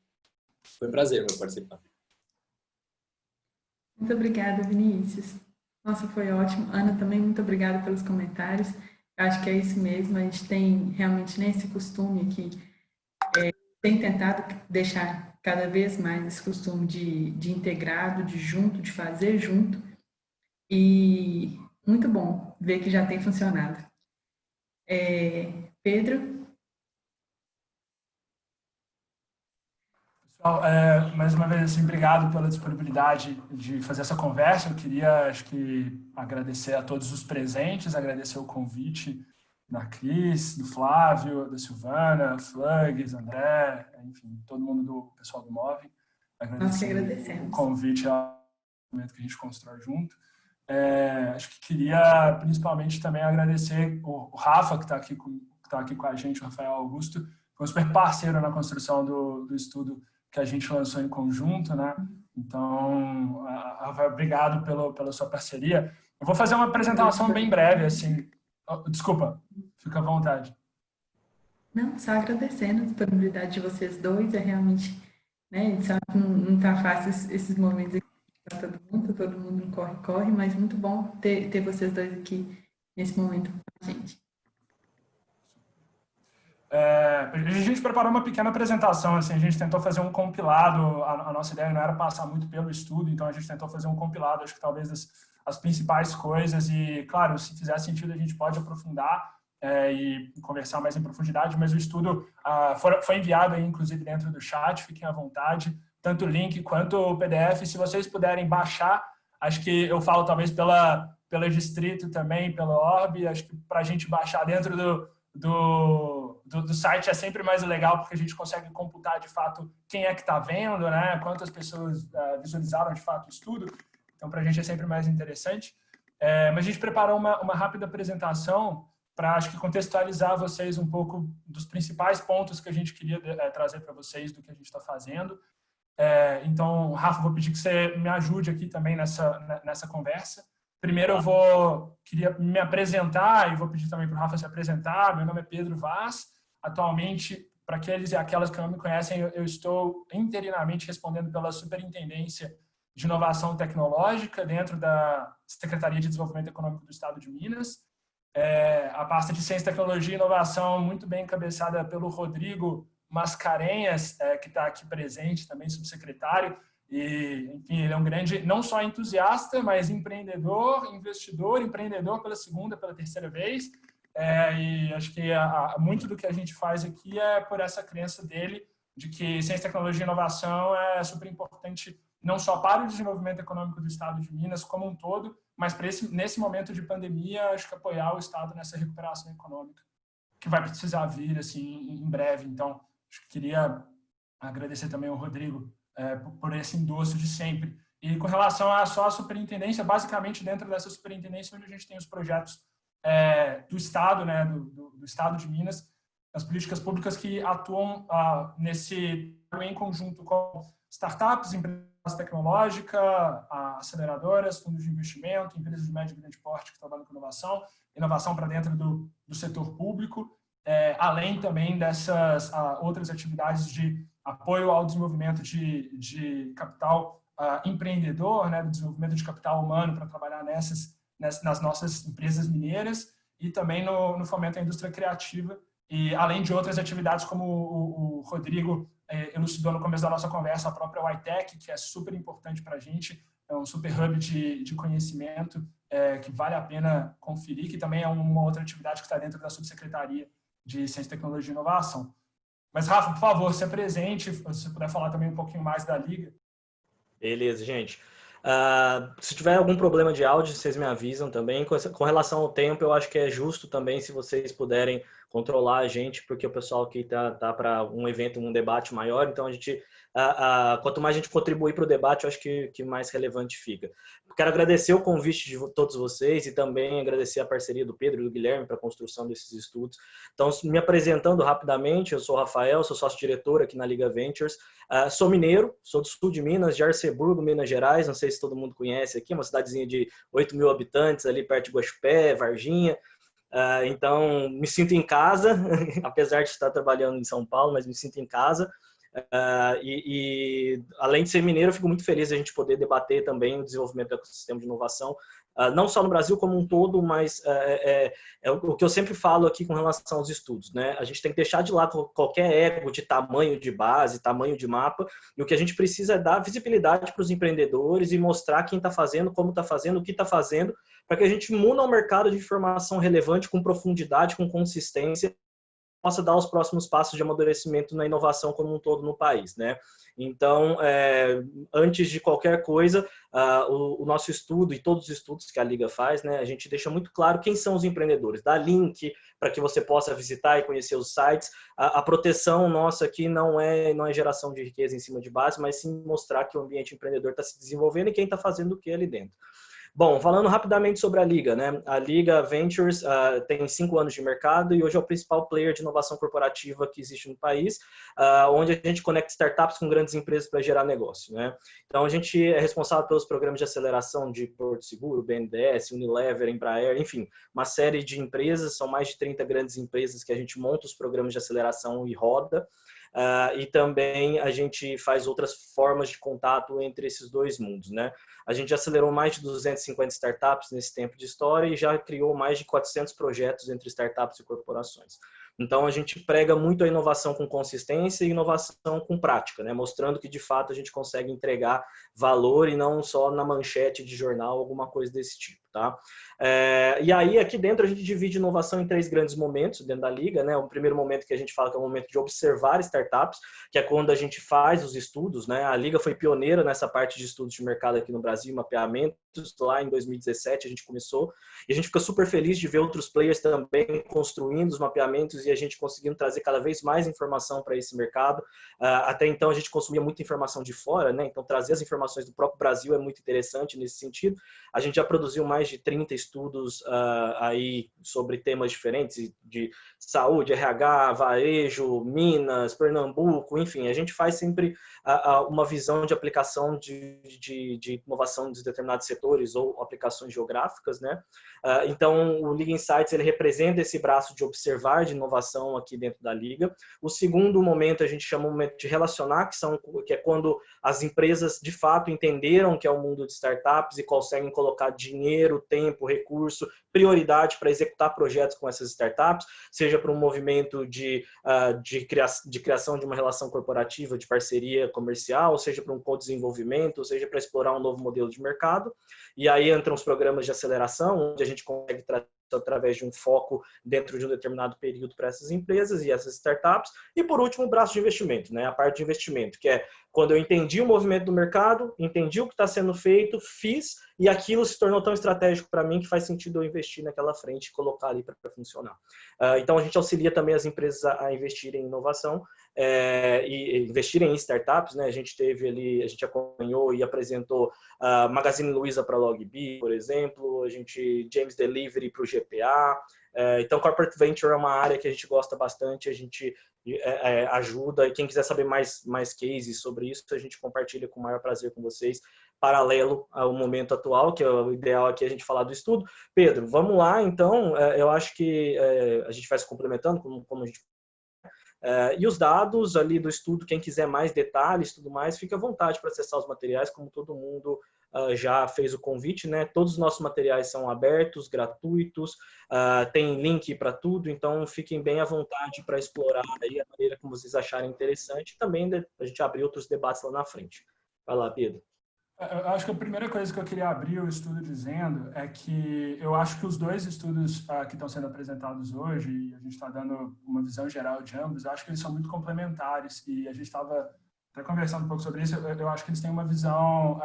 Foi um prazer participar. Muito obrigada, Vinícius. Nossa, foi ótimo. Ana, também muito obrigada pelos comentários. Eu acho que é isso mesmo, a gente tem realmente esse costume aqui, tem tentado deixar cada vez mais esse costume de integrado, de junto, de fazer junto. E muito bom ver que já tem funcionado. Pedro? Pessoal, mais uma vez, assim, obrigado pela disponibilidade de fazer essa conversa. Eu queria, acho que, agradecer a todos os presentes, agradecer o convite da Cris, do Flávio, da Silvana, Flugs, André, enfim, todo mundo do pessoal do MOVE. Nós que agradecemos. O convite ao momento que a gente constrói junto. Acho que queria, principalmente, também agradecer o Rafa, que está aqui com a gente, o Rafael Augusto, foi um super parceiro na construção do estudo que a gente lançou em conjunto, né? Então, Rafael, obrigado pela sua parceria. Eu vou fazer uma apresentação bem breve, assim. Desculpa, fica à vontade. Não, só agradecendo a disponibilidade de vocês dois, realmente, né, a gente sabe que não está fácil esses momentos aqui para todo mundo no corre-corre, mas muito bom ter vocês dois aqui nesse momento com a gente. A gente preparou uma pequena apresentação, assim, a gente tentou fazer um compilado, a nossa ideia não era passar muito pelo estudo, então a gente tentou fazer um compilado, acho que talvez as principais coisas e, claro, se fizer sentido a gente pode aprofundar e conversar mais em profundidade, mas o estudo foi enviado aí, inclusive dentro do chat, fiquem à vontade, tanto o link quanto o PDF, se vocês puderem baixar, acho que eu falo talvez pelo distrito também, pelo Orbe, acho que para a gente baixar dentro do site é sempre mais legal, porque a gente consegue computar de fato quem é que está vendo, né? Quantas pessoas visualizaram de fato o estudo. Então, para a gente é sempre mais interessante. Mas a gente preparou uma rápida apresentação para, acho que, contextualizar vocês um pouco dos principais pontos que a gente queria trazer para vocês do que a gente está fazendo. Então, Rafa, vou pedir que você me ajude aqui também nessa conversa. Primeiro queria me apresentar e vou pedir também para o Rafa se apresentar. Meu nome é Pedro Vaz. Atualmente, para aqueles e aquelas que não me conhecem, eu estou interinamente respondendo pela Superintendência de Inovação Tecnológica dentro da Secretaria de Desenvolvimento Econômico do Estado de Minas. A pasta de Ciência, Tecnologia e Inovação, muito bem encabeçada pelo Rodrigo Mascarenhas, que está aqui presente, também subsecretário. E, enfim, ele é um grande, não só entusiasta, mas empreendedor, investidor, empreendedor pela segunda, pela terceira vez. E acho que muito do que a gente faz aqui é por essa crença dele de que ciência, tecnologia e inovação é super importante não só para o desenvolvimento econômico do Estado de Minas como um todo, mas nesse momento de pandemia, acho que apoiar o Estado nessa recuperação econômica, que vai precisar vir assim, em breve. Então, acho que queria agradecer também ao Rodrigo por esse endosso de sempre. E com relação a só a superintendência, basicamente dentro dessa superintendência onde a gente tem os projetos do Estado, né, do Estado de Minas, as políticas públicas que atuam em conjunto com startups, empresas tecnológicas, aceleradoras, fundos de investimento, empresas de médio e grande porte que trabalham com inovação para dentro do setor público, além também dessas outras atividades de apoio ao desenvolvimento de capital empreendedor, né, do desenvolvimento de capital humano para trabalhar nas nossas empresas mineiras e também no fomento à indústria criativa, e além de outras atividades como o Rodrigo elucidou no começo da nossa conversa, a própria YTech, que é super importante para a gente, é um super hub de conhecimento que vale a pena conferir, que também é uma outra atividade que está dentro da Subsecretaria de Ciência, Tecnologia e Inovação. Mas, Rafa, por favor, se apresente, se você puder falar também um pouquinho mais da Liga. Beleza, gente. Se tiver algum problema de áudio, vocês me avisam também. Com relação ao tempo, eu acho que é justo também se vocês puderem controlar a gente, porque o pessoal aqui tá para um evento, um debate maior, então a gente, quanto mais a gente contribuir para o debate, eu acho que mais relevante fica. Quero agradecer o convite de todos vocês e também agradecer a parceria do Pedro e do Guilherme para a construção desses estudos. Então, me apresentando rapidamente, eu sou o Rafael, sou sócio-diretor aqui na Liga Ventures, sou mineiro, sou do sul de Minas, de Arceburgo, Minas Gerais, não sei se todo mundo conhece aqui, uma cidadezinha de 8 mil habitantes ali perto de Guaxupé, Varginha. Então, me sinto em casa, apesar de estar trabalhando em São Paulo, mas me sinto em casa. Além de ser mineiro, eu fico muito feliz de a gente poder debater também o desenvolvimento do ecossistema de inovação, não só no Brasil como um todo, mas é o que eu sempre falo aqui com relação aos estudos, né? A gente tem que deixar de lado qualquer ego de tamanho de base, tamanho de mapa, e o que a gente precisa é dar visibilidade para os empreendedores e mostrar quem está fazendo, como está fazendo, o que está fazendo, para que a gente muna o mercado de informação relevante, com profundidade, com consistência, possa dar os próximos passos de amadurecimento na inovação como um todo no país, né? Então, antes de qualquer coisa, o nosso estudo e todos os estudos que a Liga faz, né, a gente deixa muito claro quem são os empreendedores, dá link para que você possa visitar e conhecer os sites. A proteção nossa aqui não é geração de riqueza em cima de base, mas sim mostrar que o ambiente empreendedor está se desenvolvendo e quem está fazendo o que ali dentro. Bom, falando rapidamente sobre a Liga, né? A Liga Ventures tem 5 anos de mercado e hoje é o principal player de inovação corporativa que existe no país, onde a gente conecta startups com grandes empresas para gerar negócio, né? Então, a gente é responsável pelos programas de aceleração de Porto Seguro, BNDES, Unilever, Embraer, enfim, uma série de empresas, são mais de 30 grandes empresas que a gente monta os programas de aceleração e roda. E também a gente faz outras formas de contato entre esses dois mundos, né? A gente já acelerou mais de 250 startups nesse tempo de história e já criou mais de 400 projetos entre startups e corporações. Então, a gente prega muito a inovação com consistência e inovação com prática, né? Mostrando que, de fato, a gente consegue entregar valor e não só na manchete de jornal, alguma coisa desse tipo, tá? E aí, aqui dentro, a gente divide inovação em 3 grandes momentos dentro da Liga, né? O primeiro momento que a gente fala que é o momento de observar startups, que é quando a gente faz os estudos, né? A Liga foi pioneira nessa parte de estudos de mercado aqui no Brasil, mapeamentos. Lá em 2017 a gente começou e a gente fica super feliz de ver outros players também construindo os mapeamentos e a gente conseguindo trazer cada vez mais informação para esse mercado. Até então a gente consumia muita informação de fora, né? Então trazer as informações do próprio Brasil é muito interessante nesse sentido. A gente já produziu mais de 30 estudos aí sobre temas diferentes de saúde, RH, varejo, Minas, Pernambuco, enfim, a gente faz sempre uma visão de aplicação de inovação de determinados setores ou aplicações geográficas, né? Então, o Liga Insights, ele representa esse braço de observar de inovação aqui dentro da Liga. O segundo momento, a gente chama o momento de relacionar, que é quando as empresas, de fato, entenderam que é o mundo de startups e conseguem colocar dinheiro, tempo, recurso, prioridade para executar projetos com essas startups, seja para um movimento de criação de uma relação corporativa, de parceria comercial, seja para um co-desenvolvimento, seja para explorar um novo modelo de mercado. E aí entram os programas de aceleração, onde a gente consegue trazer através de um foco dentro de um determinado período para essas empresas e essas startups. E, por último, o braço de investimento, né? A parte de investimento, que é quando eu entendi o movimento do mercado, entendi o que está sendo feito, fiz, e aquilo se tornou tão estratégico para mim que faz sentido eu investir naquela frente e colocar ali para funcionar. Então, a gente auxilia também as empresas a investirem em inovação e investirem em startups, né? A gente teve ali, a gente acompanhou e apresentou Magazine Luiza para a Logbi, por exemplo, a gente James Delivery para o GPA. Então, Corporate Venture é uma área que a gente gosta bastante, a gente ajuda, e quem quiser saber mais cases sobre isso, a gente compartilha com o maior prazer com vocês, paralelo ao momento atual, que é o ideal aqui a gente falar do estudo. Pedro, vamos lá, então, eu acho que a gente vai se complementando, como a gente E os dados ali do estudo, quem quiser mais detalhes e tudo mais, fica à vontade para acessar os materiais, como todo mundo já fez o convite, né? Todos os nossos materiais são abertos, gratuitos, tem link para tudo, então fiquem bem à vontade para explorar aí a maneira como vocês acharem interessante e também a gente abrir outros debates lá na frente. Vai lá, Pedro. Eu acho que a primeira coisa que eu queria abrir o estudo dizendo é que eu acho que os dois estudos que estão sendo apresentados hoje, e a gente está dando uma visão geral de ambos, eu acho que eles são muito complementares, e a gente estava até conversando um pouco sobre isso. Eu acho que eles têm uma visão,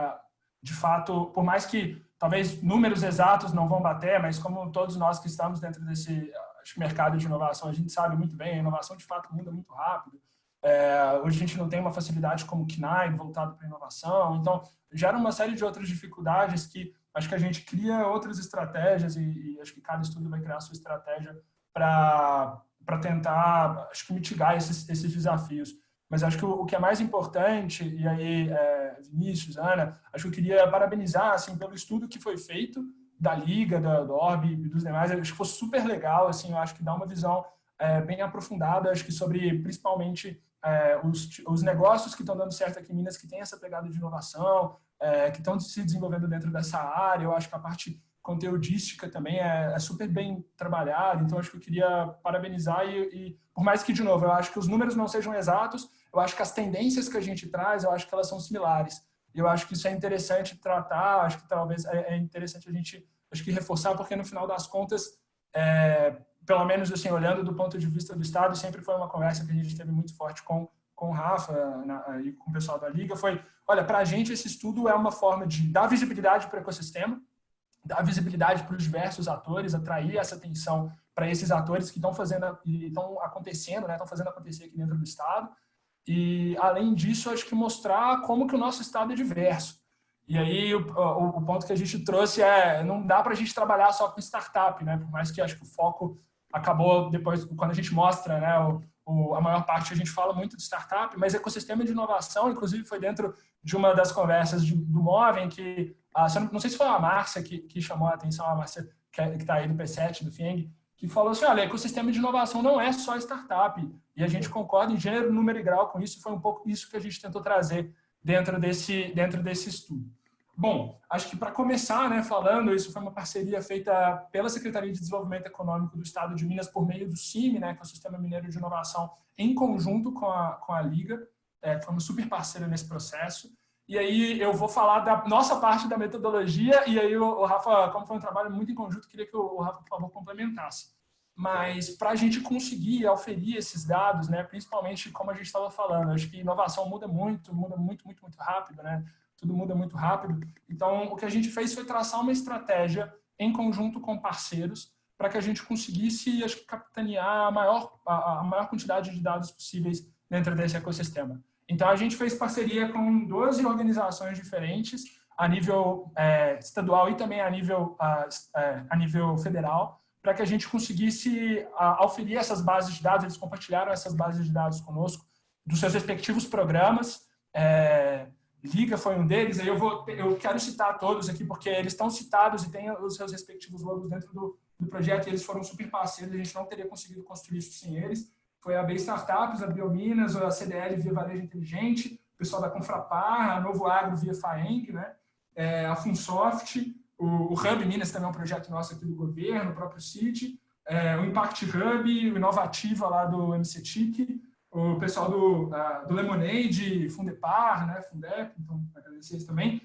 de fato, por mais que talvez números exatos não vão bater, mas como todos nós que estamos dentro desse mercado de inovação, a gente sabe muito bem, a inovação de fato muda muito rápido. Hoje a gente não tem uma facilidade como o CNAE voltado para a inovação, então gera uma série de outras dificuldades que acho que a gente cria outras estratégias e acho que cada estudo vai criar a sua estratégia para tentar, acho que, mitigar esses desafios. Mas acho que o que é mais importante, e aí, Vinícius, Ana, acho que eu queria parabenizar assim, pelo estudo que foi feito da Liga, do Orbe e dos demais. Acho que foi super legal, assim, eu acho que dá uma visão bem aprofundada, acho que sobre, principalmente, os negócios que estão dando certo aqui em Minas, que tem essa pegada de inovação, que estão se desenvolvendo dentro dessa área. Eu acho que a parte conteudística também é super bem trabalhada, então acho que eu queria parabenizar e por mais que, de novo, eu acho que os números não sejam exatos, eu acho que as tendências que a gente traz, eu acho que elas são similares. E eu acho que isso é interessante tratar, acho que talvez é interessante a gente, acho que, reforçar, porque no final das contas, pelo menos assim, olhando do ponto de vista do Estado, sempre foi uma conversa que a gente teve muito forte com o Rafa e com o pessoal da Liga, foi, olha, para a gente esse estudo é uma forma de dar visibilidade para o ecossistema, dar visibilidade para os diversos atores, atrair essa atenção para esses atores que estão fazendo e estão acontecendo, né, estão fazendo acontecer aqui dentro do Estado. E, além disso, acho que mostrar como que o nosso Estado é diverso. E aí, o ponto que a gente trouxe não dá para a gente trabalhar só com startup, né? Por mais que acho que o foco acabou depois, quando a gente mostra, né, a maior parte a gente fala muito de startup, mas ecossistema de inovação, inclusive foi dentro de uma das conversas do Movem, que, não sei se foi a Márcia que chamou a atenção, a Márcia que está aí do P7, do FIENG, que falou assim, olha, ecossistema de inovação não é só startup, e a gente concorda em gênero, número e grau com isso, foi um pouco isso que a gente tentou trazer dentro desse estudo. Bom, acho que para começar, né, falando, isso foi uma parceria feita pela Secretaria de Desenvolvimento Econômico do Estado de Minas por meio do CIMI, né, que é o Sistema Mineiro de Inovação, em conjunto com a Liga, que foi uma super parceira nesse processo. E aí eu vou falar da nossa parte da metodologia, e aí o Rafa, como foi um trabalho muito em conjunto, queria que o Rafa, por favor, complementasse. Mas para a gente conseguir aferir esses dados, né, principalmente como a gente estava falando, acho que inovação muda muito rápido, né? Tudo muda muito rápido. Então, o que a gente fez foi traçar uma estratégia em conjunto com parceiros para que a gente conseguisse, acho que, capitanear a maior quantidade de dados possíveis dentro desse ecossistema. Então, a gente fez parceria com 12 organizações diferentes, a nível estadual e também a nível federal, para que a gente conseguisse auferir essas bases de dados. Eles compartilharam essas bases de dados conosco, dos seus respectivos programas. Liga foi um deles, aí eu quero citar todos aqui, porque eles estão citados e têm os seus respectivos logos dentro do projeto, e eles foram super parceiros, a gente não teria conseguido construir isso sem eles. Foi a B Startups, a Biominas, a CDL via Varejo Inteligente, o pessoal da Confrapar, a Novo Agro via FAENG, né? A Funsoft, o Hub Minas também é um projeto nosso aqui do governo, o próprio CIT, o Impact Hub, o Inovativa lá do MCTIC, o pessoal do Lemonade, Fundepar, né, Fundep, então agradecer eles também,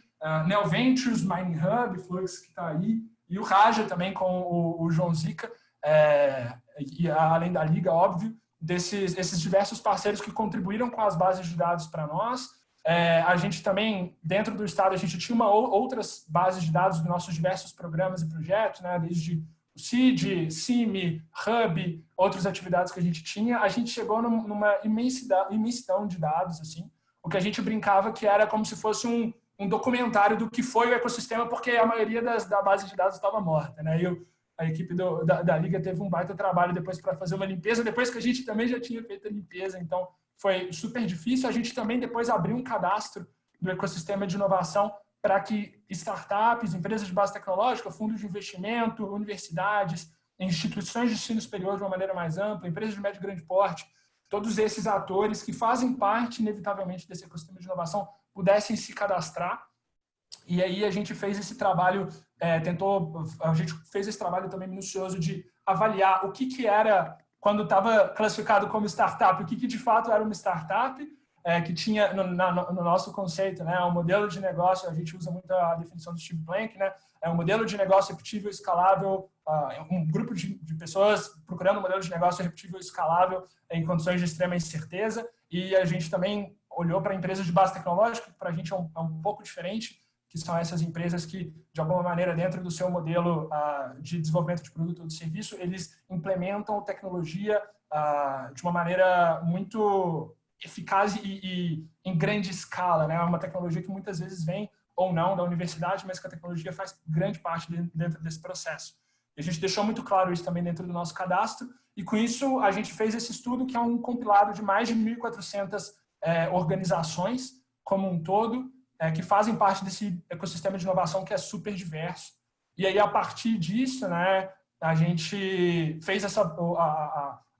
Neo Ventures, Mining Hub, Flux, que está aí, e o Raja também com o João Zica, e além da Liga, óbvio, esses diversos parceiros que contribuíram com as bases de dados para nós. A gente também, dentro do Estado, a gente tinha outras bases de dados dos nossos diversos programas e projetos, né, desde o CID, CIMI, Hub, outras atividades que a gente tinha. A gente chegou numa imensidão de dados, assim, o que a gente brincava que era como se fosse um documentário do que foi o ecossistema, porque a maioria da base de dados estava morta, né? E a equipe da Liga teve um baita trabalho depois para fazer uma limpeza, depois que a gente também já tinha feito a limpeza, então foi super difícil. A gente também depois abriu um cadastro do ecossistema de inovação para que startups, empresas de base tecnológica, fundos de investimento, universidades, instituições de ensino superior de uma maneira mais ampla, empresas de médio e grande porte, todos esses atores que fazem parte, inevitavelmente, desse ecossistema de inovação pudessem se cadastrar. E aí a gente fez esse trabalho, a gente fez esse trabalho também minucioso de avaliar o que era, quando estava classificado como startup, o que de fato era uma startup, que tinha no nosso conceito, né, um modelo de negócio, a gente usa muito a definição do Steve Blank, né, é um modelo de negócio repetível, escalável, um grupo de pessoas procurando um modelo de negócio repetível, escalável, em condições de extrema incerteza, e a gente também olhou para empresas de base tecnológica, que para a gente é um pouco diferente, que são essas empresas que, de alguma maneira, dentro do seu modelo de desenvolvimento de produto ou de serviço, eles implementam tecnologia de uma maneira muito eficaz e em grande escala, né? É uma tecnologia que muitas vezes vem ou não da universidade, mas que a tecnologia faz grande parte dentro desse processo. E a gente deixou muito claro isso também dentro do nosso cadastro, e com isso a gente fez esse estudo, que é um compilado de mais de 1.400 organizações como um todo, que fazem parte desse ecossistema de inovação que é super diverso. E aí, a partir disso, né, a gente fez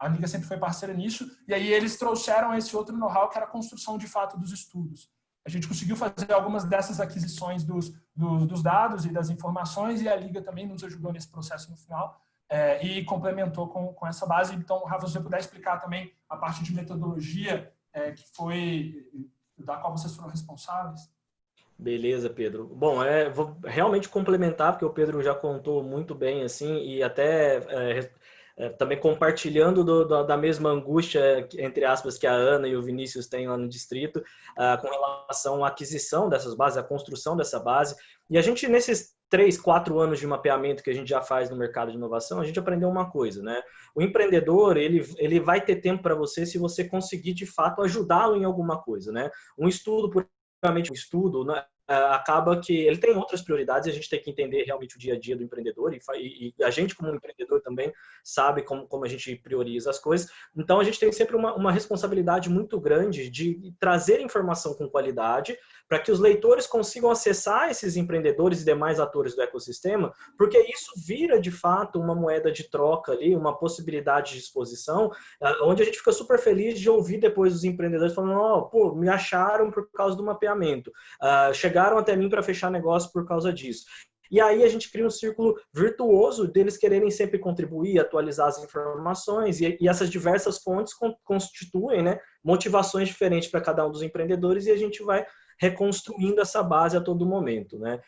a Liga sempre foi parceira nisso, e aí eles trouxeram esse outro know-how, que era a construção de fato dos estudos. A gente conseguiu fazer algumas dessas aquisições dos dados e das informações, e a Liga também nos ajudou nesse processo no final, e complementou com essa base. Então, Rafa, se você puder explicar também a parte de metodologia, que foi da qual vocês foram responsáveis. Beleza, Pedro. Bom, vou realmente complementar, porque o Pedro já contou muito bem, assim, e até também compartilhando da mesma angústia, entre aspas, que a Ana e o Vinícius têm lá no distrito, com relação à aquisição dessas bases, à construção dessa base. E a gente, nesses 3, 4 anos de mapeamento que a gente já faz no mercado de inovação, a gente aprendeu uma coisa, né? O empreendedor, ele vai ter tempo para você se você conseguir, de fato, ajudá-lo em alguma coisa, né? Um estudo, realmente um estudo, né, acaba que ele tem outras prioridades, e a gente tem que entender realmente o dia a dia do empreendedor, e a gente como empreendedor também sabe como a gente prioriza as coisas. Então a gente tem sempre uma responsabilidade muito grande de trazer informação com qualidade para que os leitores consigam acessar esses empreendedores e demais atores do ecossistema, porque isso vira de fato uma moeda de troca ali, uma possibilidade de exposição, onde a gente fica super feliz de ouvir depois os empreendedores falando, pô, me acharam por causa do mapeamento, chegaram até mim para fechar negócio por causa disso. E aí a gente cria um círculo virtuoso deles quererem sempre contribuir, atualizar as informações, e essas diversas fontes constituem, né, motivações diferentes para cada um dos empreendedores, e a gente vai reconstruindo essa base a todo momento, né?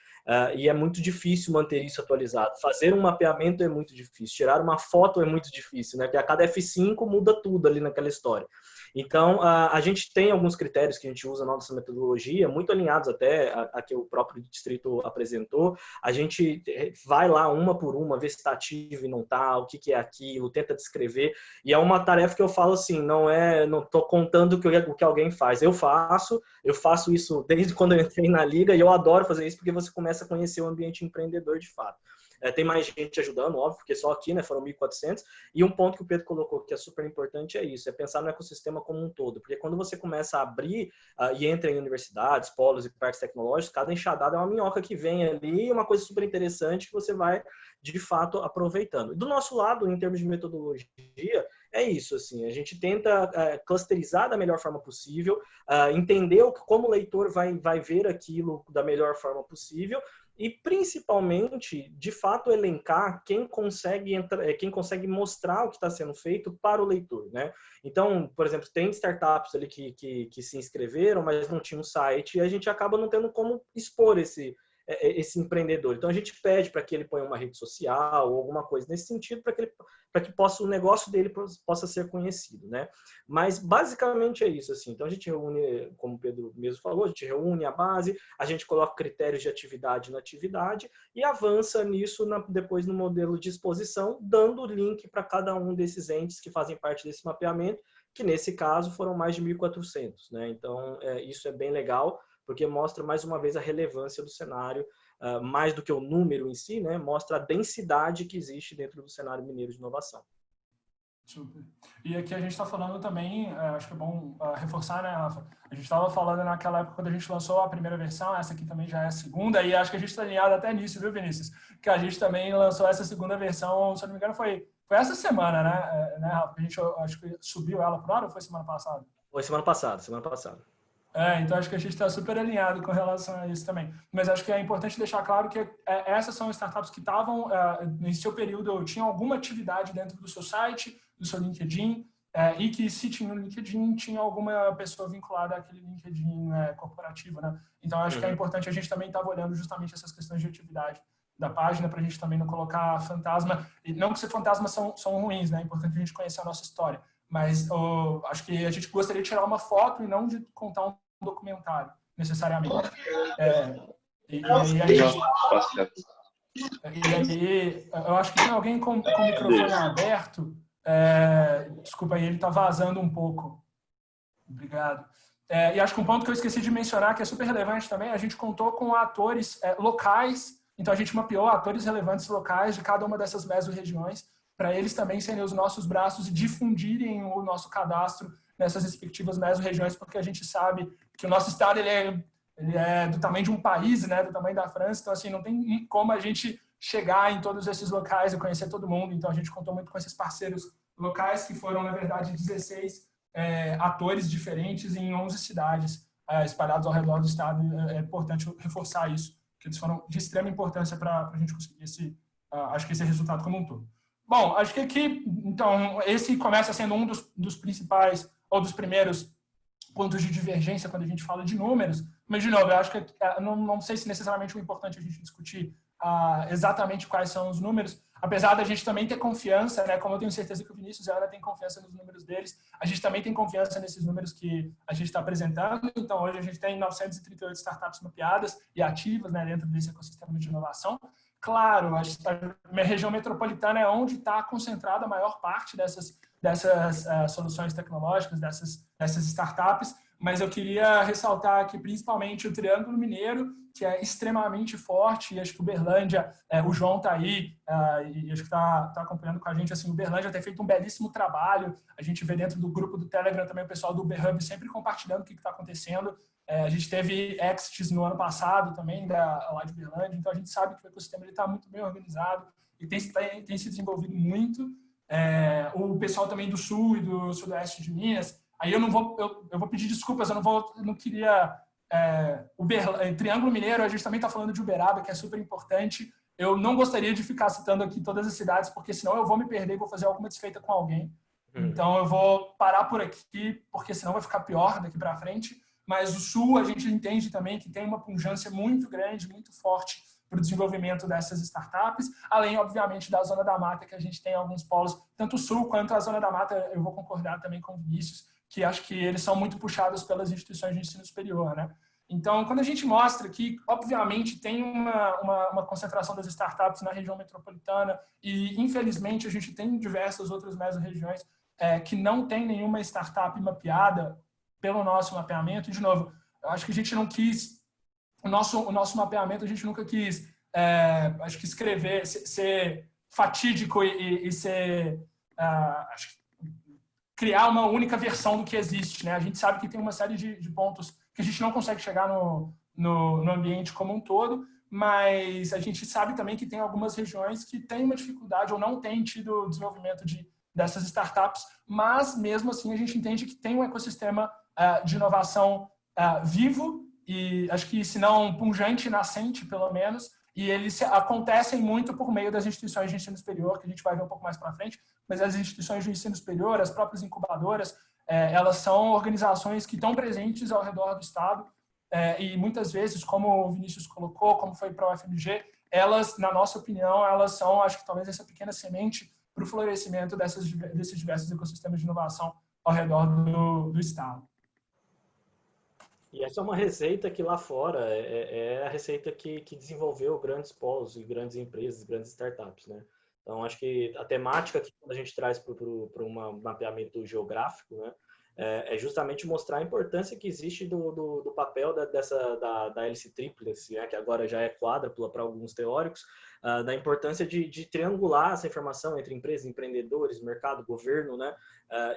E é muito difícil manter isso atualizado. Fazer um mapeamento é muito difícil, tirar uma foto é muito difícil, né? Porque a cada F5 muda tudo ali naquela história. Então, a gente tem alguns critérios que a gente usa na nossa metodologia, muito alinhados até a que o próprio distrito apresentou. A gente vai lá uma por uma, vê se está ativo e não está, o que é aquilo, tenta descrever. E é uma tarefa que eu falo assim, não estou contando o que alguém faz. Eu faço isso desde quando eu entrei na Liga, e eu adoro fazer isso porque você começa a conhecer o ambiente empreendedor de fato. Tem mais gente ajudando, óbvio, porque só aqui, né, foram 1.400. E um ponto que o Pedro colocou que é super importante é isso, é pensar no ecossistema como um todo. Porque quando você começa a abrir e entra em universidades, polos e parques tecnológicos, cada enxadada é uma minhoca que vem ali, e uma coisa super interessante que você vai, de fato, aproveitando. Do nosso lado, em termos de metodologia, é isso, assim, a gente tenta clusterizar da melhor forma possível, entender como o leitor vai ver aquilo da melhor forma possível, e principalmente, de fato, elencar quem consegue mostrar o que está sendo feito para o leitor, né? Então, por exemplo, tem startups ali que se inscreveram, mas não tinha um site, e a gente acaba não tendo como expor esse empreendedor. Então a gente pede para que ele ponha uma rede social ou alguma coisa nesse sentido, para que o negócio dele possa ser conhecido, né? Mas basicamente é isso, assim. Então a gente reúne, como o Pedro mesmo falou, a gente reúne a base, a gente coloca critérios de atividade na atividade e avança nisso depois no modelo de exposição, dando o link para cada um desses entes que fazem parte desse mapeamento, que nesse caso foram mais de 1.400, né? Então isso é bem legal, porque mostra mais uma vez a relevância do cenário, mais do que o número em si, né? Mostra a densidade que existe dentro do cenário mineiro de inovação. Super. E aqui a gente está falando também, acho que é bom reforçar, né, Rafa? A gente estava falando naquela época quando a gente lançou a primeira versão, essa aqui também já é a segunda, e acho que a gente está alinhado até nisso, viu, Vinícius? Que a gente também lançou essa segunda versão, se eu não me engano, foi essa semana, né, Rafa? A gente, acho que subiu ela pro ar ou foi semana passada? Foi semana passada, semana passada. Então acho que a gente está super alinhado com relação a isso também. Mas acho que é importante deixar claro que essas são startups que estavam, em seu período, tinham alguma atividade dentro do seu site, do seu LinkedIn, e que se tinha no LinkedIn, tinha alguma pessoa vinculada àquele LinkedIn corporativo, né? Então acho que é importante a gente também estar olhando justamente essas questões de atividade da página, para a gente também não colocar fantasma, e não que ser fantasmas são ruins, né? É importante a gente conhecer a nossa história. Mas acho que a gente gostaria de tirar uma foto e não de contar um documentário, necessariamente. E aí, eu acho que tem alguém com o microfone aberto. Desculpa aí, ele está vazando um pouco. Obrigado. E acho que um ponto que eu esqueci de mencionar, que é super relevante também, a gente contou com atores locais, então a gente mapeou atores relevantes locais de cada uma dessas mesorregiões, para eles também serem os nossos braços e difundirem o nosso cadastro nessas respectivas mesorregiões, porque a gente sabe que o nosso estado ele é do tamanho de um país, né, do tamanho da França, então assim, não tem como a gente chegar em todos esses locais e conhecer todo mundo, então a gente contou muito com esses parceiros locais, que foram, na verdade, 16 atores diferentes em 11 cidades espalhados ao redor do estado. É importante reforçar isso, que eles foram de extrema importância para a gente conseguir acho que esse resultado como um todo. Bom, acho que aqui, então, esse começa sendo um dos principais, ou dos primeiros pontos de divergência quando a gente fala de números, mas, de novo, eu acho que não sei se necessariamente é importante a gente discutir exatamente quais são os números, apesar da gente também ter confiança, né, como eu tenho certeza que o Vinícius e a Ana têm confiança nos números deles, a gente também tem confiança nesses números que a gente está apresentando. Então, hoje a gente tem 938 startups mapeadas e ativas, né, dentro desse ecossistema de inovação. Claro, a minha região metropolitana é onde está concentrada a maior parte dessas soluções tecnológicas, dessas startups, mas eu queria ressaltar aqui principalmente o Triângulo Mineiro, que é extremamente forte, e acho que Uberlândia, o João está aí, e acho que está acompanhando com a gente, assim, o Uberlândia tem feito um belíssimo trabalho, a gente vê dentro do grupo do Telegram também o pessoal do Uberhub sempre compartilhando o que está acontecendo. A gente teve exits no ano passado também, lá de Uberlândia, então a gente sabe que o ecossistema está muito bem organizado e tem se desenvolvido muito. O pessoal também do Sul e do Sudoeste de Minas, aí eu vou pedir desculpas, eu não queria... Triângulo Mineiro, a gente também está falando de Uberaba, que é super importante. Eu não gostaria de ficar citando aqui todas as cidades, porque senão eu vou me perder e vou fazer alguma desfeita com alguém. Então eu vou parar por aqui, porque senão vai ficar pior daqui para frente. Mas o Sul, a gente entende também que tem uma pungência muito grande, muito forte para o desenvolvimento dessas startups, além, obviamente, da Zona da Mata, que a gente tem alguns polos, tanto o Sul quanto a Zona da Mata, eu vou concordar também com o Vinícius, que acho que eles são muito puxados pelas instituições de ensino superior, né? Então, quando a gente mostra que, obviamente, tem uma concentração das startups na região metropolitana e, infelizmente, a gente tem diversas outras mesorregiões que não tem nenhuma startup mapeada pelo nosso mapeamento. E, de novo, eu acho que a gente não quis... O nosso mapeamento, a gente nunca quis, acho que escrever, ser fatídico e ser... acho que criar uma única versão do que existe, né? A gente sabe que tem uma série de pontos que a gente não consegue chegar no ambiente como um todo, mas a gente sabe também que tem algumas regiões que têm uma dificuldade ou não têm tido desenvolvimento dessas startups, mas mesmo assim a gente entende que tem um ecossistema de inovação vivo e acho que, se não pungente, nascente pelo menos, e eles acontecem muito por meio das instituições de ensino superior, que a gente vai ver um pouco mais para frente, mas as instituições de ensino superior, as próprias incubadoras, elas são organizações que estão presentes ao redor do Estado e muitas vezes, como o Vinícius colocou, como foi para o UFMG, elas, na nossa opinião, elas são, acho que talvez essa pequena semente para o florescimento desses diversos ecossistemas de inovação ao redor do Estado. E essa é uma receita que lá fora é a receita que desenvolveu grandes polos e grandes empresas, grandes startups, né? Então, acho que a temática que a gente traz para um mapeamento geográfico, né, é justamente mostrar a importância que existe do papel da hélice tríplice, né, que agora já é quádrupla para alguns teóricos, da importância de triangular essa informação entre empresas, empreendedores, mercado, governo, né,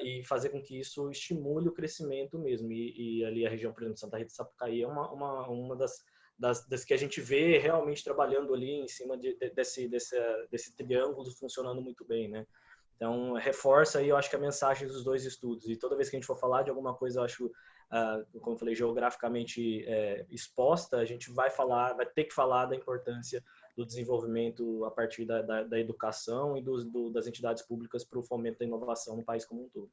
e fazer com que isso estimule o crescimento mesmo. E ali a região, por exemplo, de Santa Rita de Sapucaí é uma das que a gente vê realmente trabalhando ali em cima desse triângulo funcionando muito bem, né? Então, reforça aí, eu acho que a mensagem dos dois estudos. E toda vez que a gente for falar de alguma coisa, eu acho, como eu falei, geograficamente exposta, a gente vai ter que falar da importância do desenvolvimento a partir da educação e das entidades públicas para o fomento da inovação no país como um todo.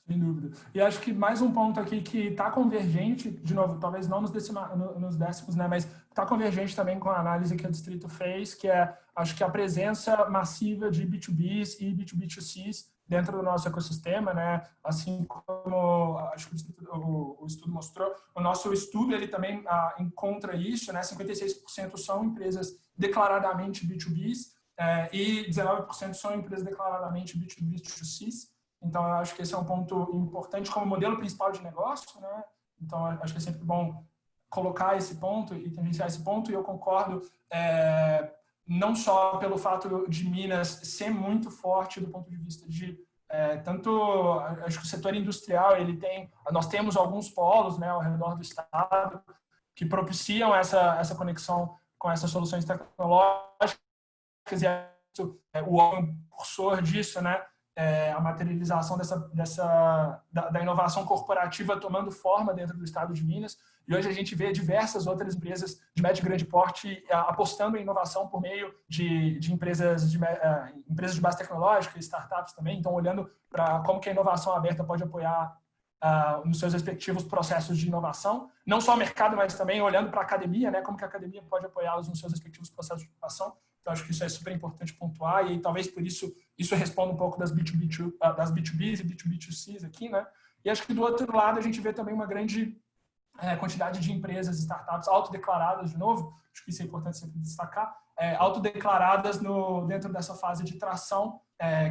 Sem dúvida. E acho que mais um ponto aqui que está convergente, de novo, talvez não nos décimos, né, mas está convergente também com a análise que o Distrito fez, que é, acho que a presença massiva de B2Bs e B2B2Cs dentro do nosso ecossistema, né, assim como acho que o estudo mostrou, o nosso estudo ele também encontra isso, né, 56% são empresas declaradamente B2Bs e 19% são empresas declaradamente B2B2Cs. Então, eu acho que esse é um ponto importante como modelo principal de negócio, né? Então, acho que é sempre bom colocar esse ponto e tangenciar esse ponto, e eu concordo não só pelo fato de Minas ser muito forte do ponto de vista de tanto, acho que o setor industrial, nós temos alguns polos, né, ao redor do estado que propiciam essa conexão com essas soluções tecnológicas, e o cursor disso, né, a materialização da inovação corporativa tomando forma dentro do estado de Minas. E hoje a gente vê diversas outras empresas de médio e grande porte apostando em inovação por meio de empresas de base tecnológica, startups também. Então, olhando para como que a inovação aberta pode apoiar nos seus respectivos processos de inovação. Não só o mercado, mas também olhando para a academia, né, como que a academia pode apoiá-los nos seus respectivos processos de inovação. Então, acho que isso é super importante pontuar, e talvez por isso responda um pouco das B2Bs e B2B2Cs aqui, né? E acho que do outro lado a gente vê também uma grande quantidade de empresas, startups autodeclaradas, de novo, acho que isso é importante sempre destacar, autodeclaradas dentro dessa fase de tração,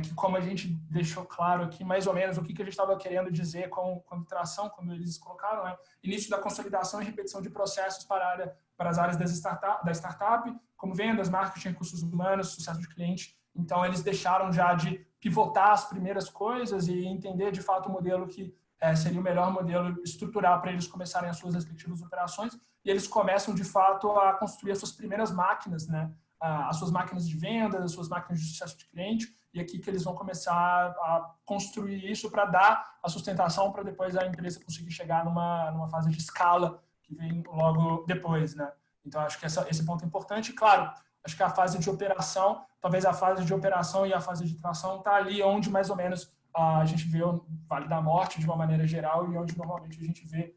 que como a gente deixou claro aqui, mais ou menos, o que a gente estava querendo dizer com tração, quando eles colocaram, né? Início da consolidação e repetição de processos para as áreas da startup, como vendas, marketing, recursos humanos, sucesso de cliente. Então, eles deixaram já de pivotar as primeiras coisas e entender, de fato, o modelo que seria o melhor modelo estrutural para eles começarem as suas respectivas operações, e eles começam, de fato, a construir as suas primeiras máquinas, né? As suas máquinas de vendas, as suas máquinas de sucesso de cliente, e aqui que eles vão começar a construir isso para dar a sustentação para depois a empresa conseguir chegar numa fase de escala que vem logo depois, né? Então, acho que esse ponto é importante. Claro, acho que a fase de operação, talvez a fase de operação e a fase de tração está ali onde mais ou menos a gente vê o Vale da Morte de uma maneira geral, e onde normalmente a gente vê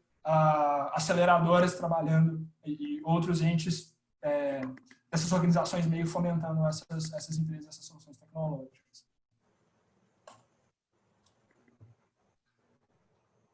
aceleradoras trabalhando e outros entes dessas organizações meio fomentando essas empresas, essas soluções tecnológicas.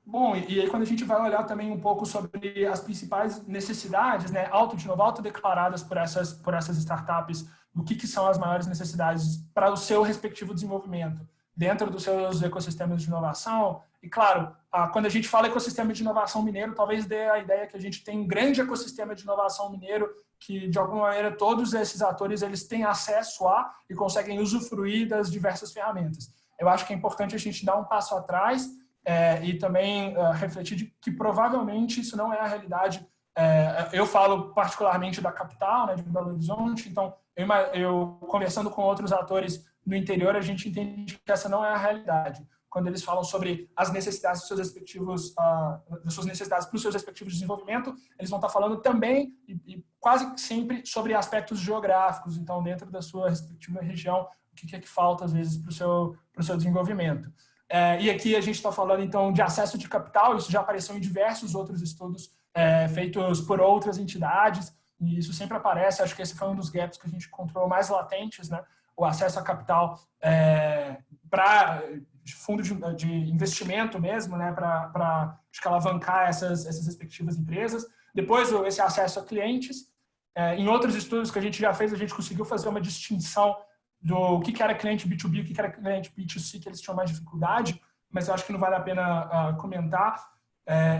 Bom, e aí quando a gente vai olhar também um pouco sobre as principais necessidades, né, autodeclaradas por essas startups, o que são as maiores necessidades para o seu respectivo desenvolvimento dentro dos seus ecossistemas de inovação. E claro, quando a gente fala ecossistema de inovação mineiro, talvez dê a ideia que a gente tem um grande ecossistema de inovação mineiro, que de alguma maneira todos esses atores eles têm acesso a e conseguem usufruir das diversas ferramentas. Eu acho que é importante a gente dar um passo atrás e também refletir de que provavelmente isso não é a realidade. Eu falo particularmente da capital, né, de Belo Horizonte, então eu conversando com outros atores no interior, a gente entende que essa não é a realidade. Quando eles falam sobre as necessidades dos seus respectivos, das suas necessidades para os seus respectivos desenvolvimento, eles vão estar falando também e quase sempre sobre aspectos geográficos. Então, dentro da sua respectiva região, o que é que falta às vezes para o seu desenvolvimento. E aqui a gente está falando então de acesso de capital. Isso já apareceu em diversos outros estudos feitos por outras entidades, e isso sempre aparece. Acho que esse foi um dos gaps que a gente encontrou mais latentes, né? O acesso a capital para fundo de investimento mesmo, né, para alavancar essas respectivas empresas. Depois, esse acesso a clientes. Em outros estudos que a gente já fez, a gente conseguiu fazer uma distinção do que era cliente B2B, o que era cliente B2C, que eles tinham mais dificuldade, mas eu acho que não vale a pena comentar.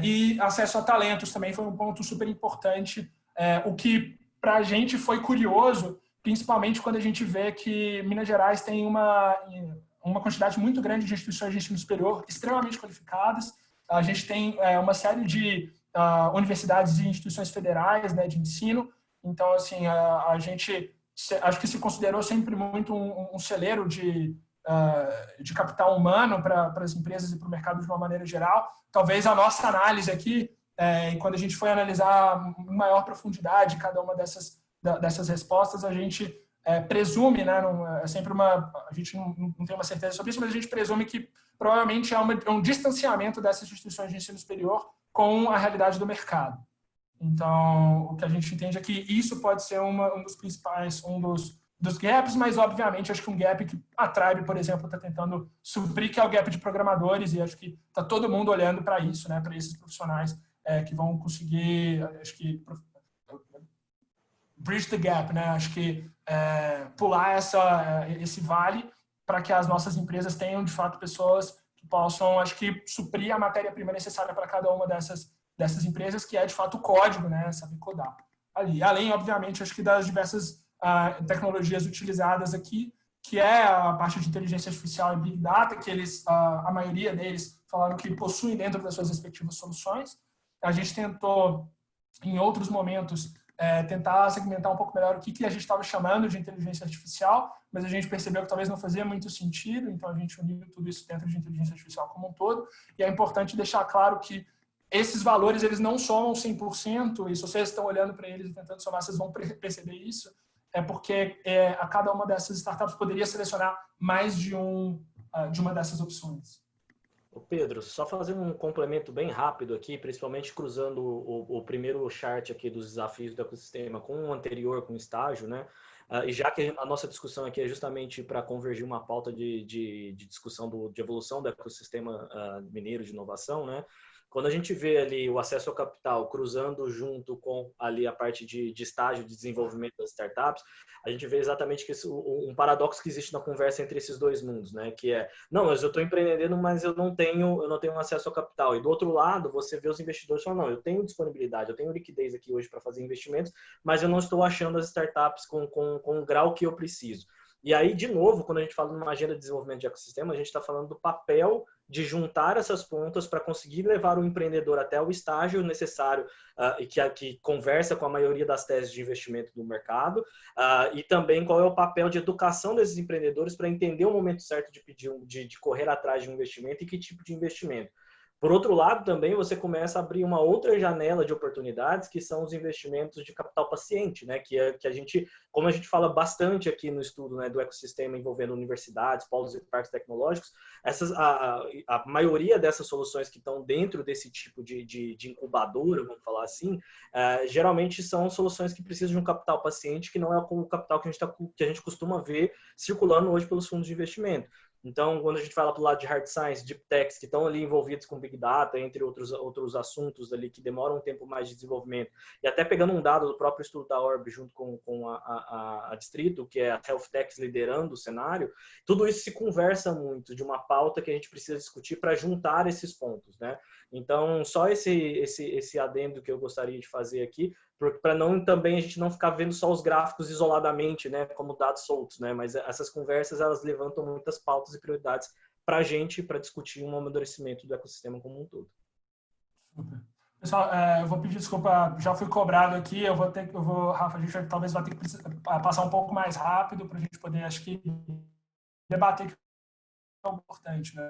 E acesso a talentos também foi um ponto super importante, o que para a gente foi curioso, principalmente quando a gente vê que Minas Gerais tem uma quantidade muito grande de instituições de ensino superior extremamente qualificadas. A gente tem uma série de universidades e instituições federais, né, de ensino. Então, assim, a gente acho que se considerou sempre muito um celeiro de capital humano para as empresas e para o mercado de uma maneira geral. Talvez a nossa análise aqui, quando a gente foi analisar em maior profundidade cada uma dessas respostas, a gente presume, né, é sempre a gente não tem uma certeza sobre isso, mas a gente presume que provavelmente é um distanciamento dessas instituições de ensino superior com a realidade do mercado. Então, o que a gente entende é que isso pode ser um dos principais, dos gaps, mas obviamente acho que um gap que a Tribe, por exemplo, está tentando suprir, que é o gap de programadores, e acho que está todo mundo olhando para isso, né, para esses profissionais que vão conseguir, acho que bridge the gap, né, acho que pular esse vale para que as nossas empresas tenham de fato pessoas que possam, acho que, suprir a matéria-prima necessária para cada uma dessas empresas, que é de fato o código, né, saber codar ali. Além, obviamente, acho que das diversas tecnologias utilizadas aqui, que é a parte de inteligência artificial e Big Data, que a maioria deles falaram que possuem dentro das suas respectivas soluções. A gente tentou, em outros momentos, tentar segmentar um pouco melhor o que a gente estava chamando de inteligência artificial, mas a gente percebeu que talvez não fazia muito sentido, então a gente uniu tudo isso dentro de inteligência artificial como um todo, e é importante deixar claro que esses valores eles não somam 100%, e se vocês estão olhando para eles e tentando somar, vocês vão perceber isso, porque a cada uma dessas startups poderia selecionar mais de uma dessas opções. Pedro, só fazendo um complemento bem rápido aqui, principalmente cruzando o primeiro chart aqui dos desafios do ecossistema com o anterior, com o estágio, né? E já que a nossa discussão aqui é justamente para convergir uma pauta de discussão de evolução do ecossistema mineiro de inovação, né? Quando a gente vê ali o acesso ao capital cruzando junto com ali a parte de estágio de desenvolvimento das startups, a gente vê exatamente que um paradoxo que existe na conversa entre esses dois mundos, né? Que não, mas eu estou empreendendo, mas eu não tenho acesso ao capital. E do outro lado, você vê os investidores falando, não, eu tenho disponibilidade, eu tenho liquidez aqui hoje para fazer investimentos, mas eu não estou achando as startups com o grau que eu preciso. E aí, de novo, quando a gente fala numa agenda de desenvolvimento de ecossistema, a gente está falando do papel de juntar essas pontas para conseguir levar o empreendedor até o estágio necessário e que conversa com a maioria das teses de investimento do mercado, e também qual é o papel de educação desses empreendedores para entender o momento certo de pedir, de correr atrás de um investimento e que tipo de investimento. Por outro lado, também você começa a abrir uma outra janela de oportunidades, que são os investimentos de capital paciente, né? Que a gente, como a gente fala bastante aqui no estudo, né, do ecossistema envolvendo universidades, polos e parques tecnológicos, a maioria dessas soluções que estão dentro desse tipo de incubadora, vamos falar assim, geralmente são soluções que precisam de um capital paciente, que não é o capital que a gente costuma ver circulando hoje pelos fundos de investimento. Então, quando a gente fala do lado de hard science, deep techs, que estão ali envolvidos com Big Data, entre outros assuntos ali que demoram um tempo mais de desenvolvimento, e até pegando um dado do próprio estudo da Orb junto com a Distrito, que é a Health Techs liderando o cenário, tudo isso se conversa muito de uma pauta que a gente precisa discutir para juntar esses pontos, né? Então, só esse adendo que eu gostaria de fazer aqui, para não também a gente não ficar vendo só os gráficos isoladamente, né, como dados soltos, né, mas essas conversas elas levantam muitas pautas e prioridades para a gente, para discutir um amadurecimento do ecossistema como um todo. Super. Pessoal, eu vou pedir desculpa, já fui cobrado aqui, Rafa, a gente talvez vai ter que passar um pouco mais rápido para a gente poder, acho que, debater que é importante, né?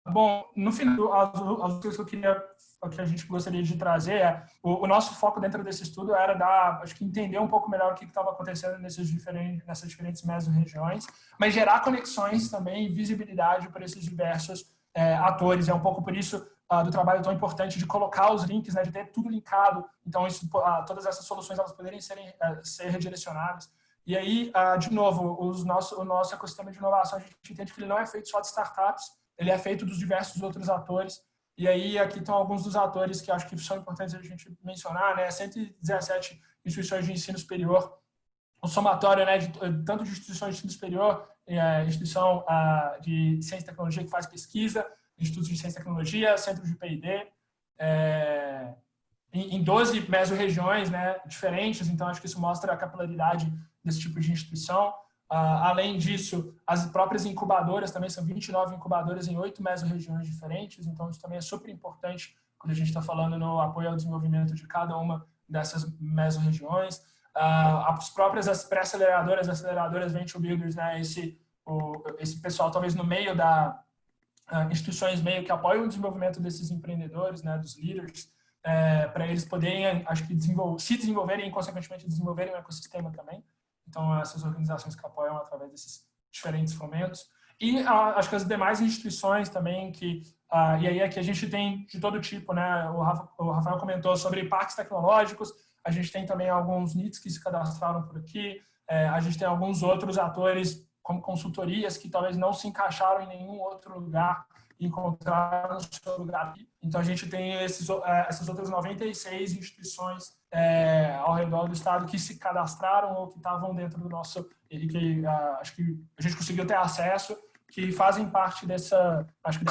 Bom, no final, as coisas que a gente gostaria de trazer o nosso foco dentro desse estudo era acho que entender um pouco melhor o que estava acontecendo nessas diferentes mesorregiões, mas gerar conexões também e visibilidade para esses diversos atores. É um pouco por isso do trabalho tão importante de colocar os links, né, de ter tudo linkado. Então, todas essas soluções elas poderem ser redirecionadas. E aí, de novo, o nosso ecossistema de inovação, a gente entende que ele não é feito só de startups, ele é feito dos diversos outros atores. E aí, aqui estão alguns dos atores que acho que são importantes a gente mencionar, né? 117 instituições de ensino superior, o somatório, né, tanto de instituições de ensino superior instituição de ciência e tecnologia que faz pesquisa, institutos de ciência e tecnologia, centros de P&D, em 12 mesorregiões, né, diferentes. Então, acho que isso mostra a capilaridade desse tipo de instituição. Além disso, as próprias incubadoras também são 29 incubadoras em 8 mesorregiões diferentes. Então, isso também é super importante quando a gente está falando no apoio ao desenvolvimento de cada uma dessas mesorregiões. As próprias pré-aceleradoras, aceleradoras Venture Builders, né, esse pessoal talvez no meio da instituições meio que apoiam o desenvolvimento desses empreendedores, né, dos leaders, para eles poderem, acho que, se desenvolverem e, consequentemente, desenvolverem o ecossistema também. Então, essas organizações que apoiam através desses diferentes fomentos. E acho que as demais instituições também, e aí aqui a gente tem de todo tipo, né? O Rafael comentou sobre parques tecnológicos, a gente tem também alguns NITs que se cadastraram por aqui, a gente tem alguns outros atores como consultorias que talvez não se encaixaram em nenhum outro lugar e encontraram o seu lugar aqui. Então, a gente tem essas outras 96 instituições ao redor do estado que se cadastraram ou que estavam dentro do nosso, e que acho que a gente conseguiu ter acesso, que fazem parte desse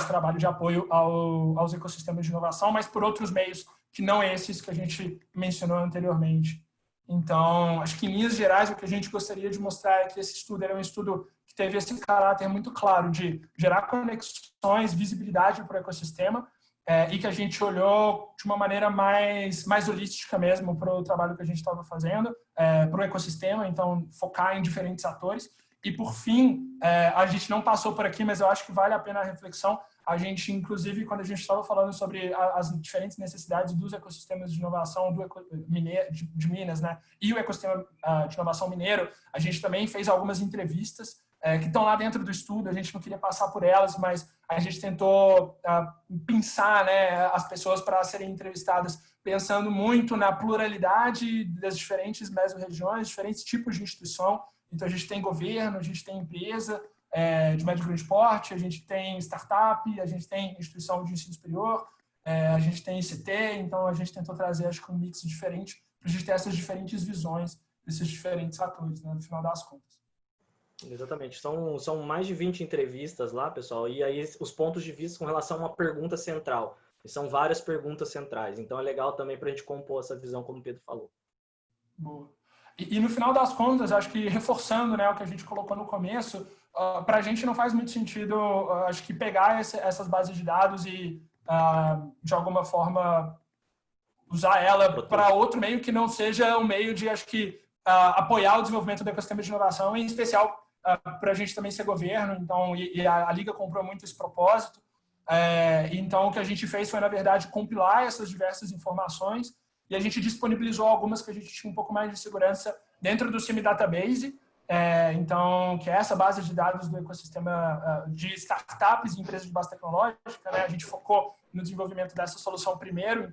trabalho de apoio aos ecossistemas de inovação, mas por outros meios que não esses que a gente mencionou anteriormente. Então, acho que em linhas gerais o que a gente gostaria de mostrar é que esse estudo era um estudo que teve esse caráter muito claro de gerar conexões, visibilidade para o ecossistema, e que a gente olhou de uma maneira mais holística mesmo para o trabalho que a gente estava fazendo, para o ecossistema, então focar em diferentes atores. E, por fim, a gente não passou por aqui, mas eu acho que vale a pena a reflexão. A gente, inclusive, quando a gente estava falando sobre as diferentes necessidades dos ecossistemas de inovação de Minas, né, e o ecossistema de inovação mineiro, a gente também fez algumas entrevistas que estão lá dentro do estudo. A gente não queria passar por elas, mas a gente tentou pensar, né, as pessoas para serem entrevistadas pensando muito na pluralidade das diferentes mesorregiões, diferentes tipos de instituição. Então, a gente tem governo, a gente tem empresa de médio e grande porte, a gente tem startup, a gente tem instituição de ensino superior, a gente tem ICT. Então, a gente tentou trazer, acho que, um mix diferente para a gente ter essas diferentes visões desses diferentes atores, né, no final das contas. Exatamente. São mais de 20 entrevistas lá, pessoal, e aí os pontos de vista com relação a uma pergunta central. E são várias perguntas centrais. Então, é legal também para a gente compor essa visão, como o Pedro falou. Boa. E no final das contas, acho que reforçando, né, o que a gente colocou no começo, para a gente não faz muito sentido, acho que pegar essas bases de dados e, de alguma forma, usar ela para outro meio que não seja um meio de, acho que, apoiar o desenvolvimento do ecossistema de inovação, em especial para a gente também ser governo. Então, e a Liga comprou muito esse propósito. Então, o que a gente fez foi, na verdade, compilar essas diversas informações, e a gente disponibilizou algumas que a gente tinha um pouco mais de segurança dentro do CIMI Database, então, que é essa base de dados do ecossistema de startups e empresas de base tecnológica, né? A gente focou no desenvolvimento dessa solução primeiro,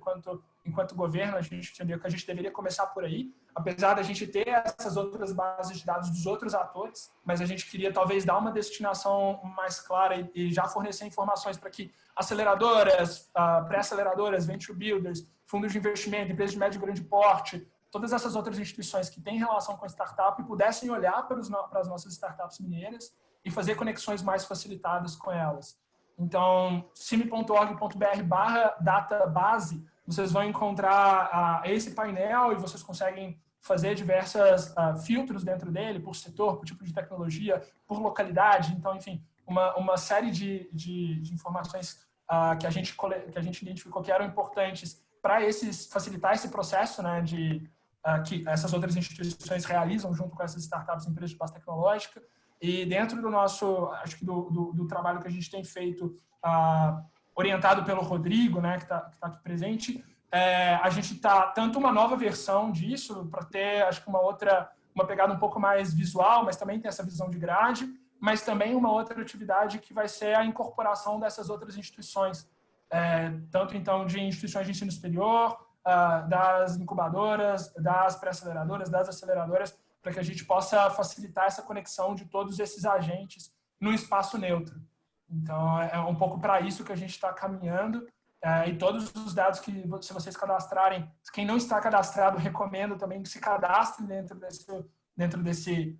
enquanto governo. A gente entendeu que a gente deveria começar por aí, apesar da gente ter essas outras bases de dados dos outros atores, mas a gente queria talvez dar uma destinação mais clara e já fornecer informações para que aceleradoras, pré-aceleradoras, venture builders, fundos de investimento, empresas de médio e grande porte, todas essas outras instituições que têm relação com startup pudessem olhar para as nossas startups mineiras e fazer conexões mais facilitadas com elas. Então, cime.org.br/database, vocês vão encontrar esse painel e vocês conseguem fazer diversos filtros dentro dele, por setor, por tipo de tecnologia, por localidade. Então, enfim, uma série de informações que a gente identificou que eram importantes para facilitar esse processo, né, que essas outras instituições realizam junto com essas startups e empresas de base tecnológica. E dentro do nosso, acho que do trabalho que a gente tem feito, orientado pelo Rodrigo, né, que está aqui presente, a gente está tanto uma nova versão disso, para ter, acho que uma pegada um pouco mais visual, mas também tem essa visão de grade, mas também uma outra atividade que vai ser a incorporação dessas outras instituições, tanto então de instituições de ensino superior, das incubadoras, das pré-aceleradoras, das aceleradoras, para que a gente possa facilitar essa conexão de todos esses agentes num espaço neutro. Então, é um pouco para isso que a gente está caminhando, e todos os dados que, se vocês cadastrarem, quem não está cadastrado, recomendo também que se cadastre dentro desse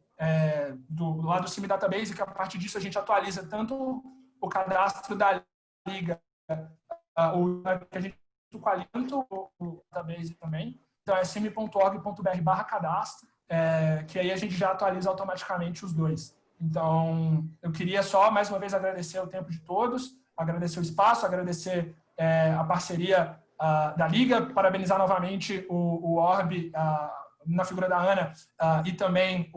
do lado do CIMI Database, que a partir disso a gente atualiza tanto o cadastro da Liga, o que a gente quanto o database também. Então é cime.org.br/cadastro, que aí a gente já atualiza automaticamente os dois. Então, eu queria só, mais uma vez, agradecer o tempo de todos, agradecer o espaço, agradecer a parceria da Liga, parabenizar novamente o ORB na figura da Ana e também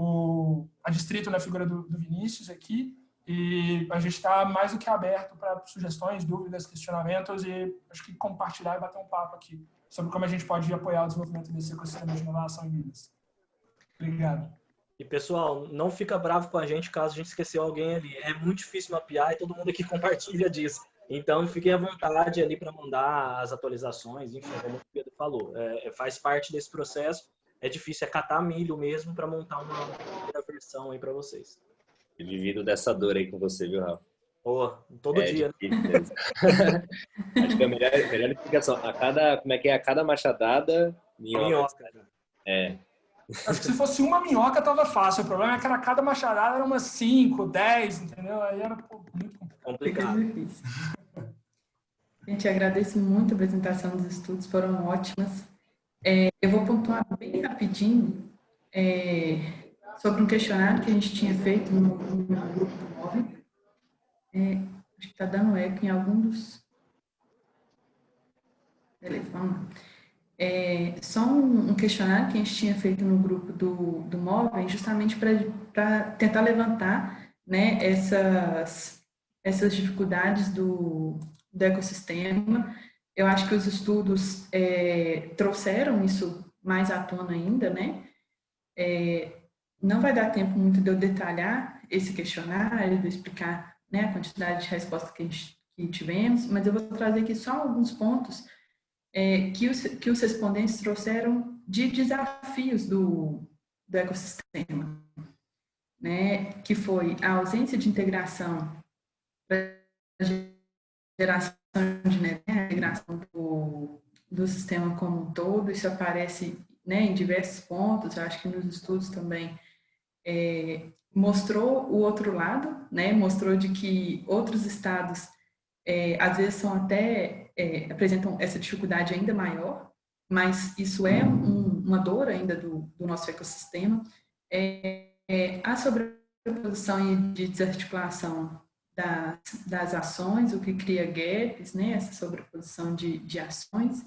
a Distrito na figura do Vinícius aqui. E a gente está mais do que aberto para sugestões, dúvidas, questionamentos e acho que compartilhar e bater um papo aqui sobre como a gente pode apoiar o desenvolvimento desse ecossistema de inovação em Minas. Obrigado. E, pessoal, não fica bravo com a gente caso a gente esqueceu alguém ali. É muito difícil mapear e todo mundo aqui compartilha disso. Então, fiquem à vontade ali para mandar as atualizações, enfim, como o Pedro falou. Faz parte desse processo. É difícil, é catar milho mesmo para montar uma primeira versão aí para vocês. Eu divido dessa dor aí com você, viu, Rafa? Pô, todo dia. Acho que é a melhor explicação. Como é que é? A cada machadada, minhoca. Acho que se fosse uma minhoca tava fácil. O problema é que a cada machadada era umas 5, 10, entendeu? Aí era muito complicado. Gente, agradeço muito a apresentação dos estudos, foram ótimas. Eu vou pontuar bem rapidinho sobre um questionário que a gente tinha feito no grupo do móvel. Acho que está dando eco em algum dos... Beleza, vamos lá. Só um questionário que a gente tinha feito no grupo do móvel, justamente para tentar levantar, né, essas dificuldades do ecossistema. Eu acho que os estudos trouxeram isso mais à tona ainda, né? Não vai dar tempo muito de eu detalhar esse questionário, de eu explicar, né, a quantidade de respostas que tivemos, mas eu vou trazer aqui só alguns pontos que os respondentes trouxeram de desafios do ecossistema, né, que foi a ausência de integração da geração de energia, a integração do sistema como um todo. Isso aparece, né, em diversos pontos. Eu acho que nos estudos também mostrou o outro lado, né, mostrou de que outros estados às vezes apresentam essa dificuldade ainda maior, mas isso é uma dor ainda do nosso ecossistema. A sobreposição e desarticulação das ações, o que cria gaps, né, essa sobreposição de ações.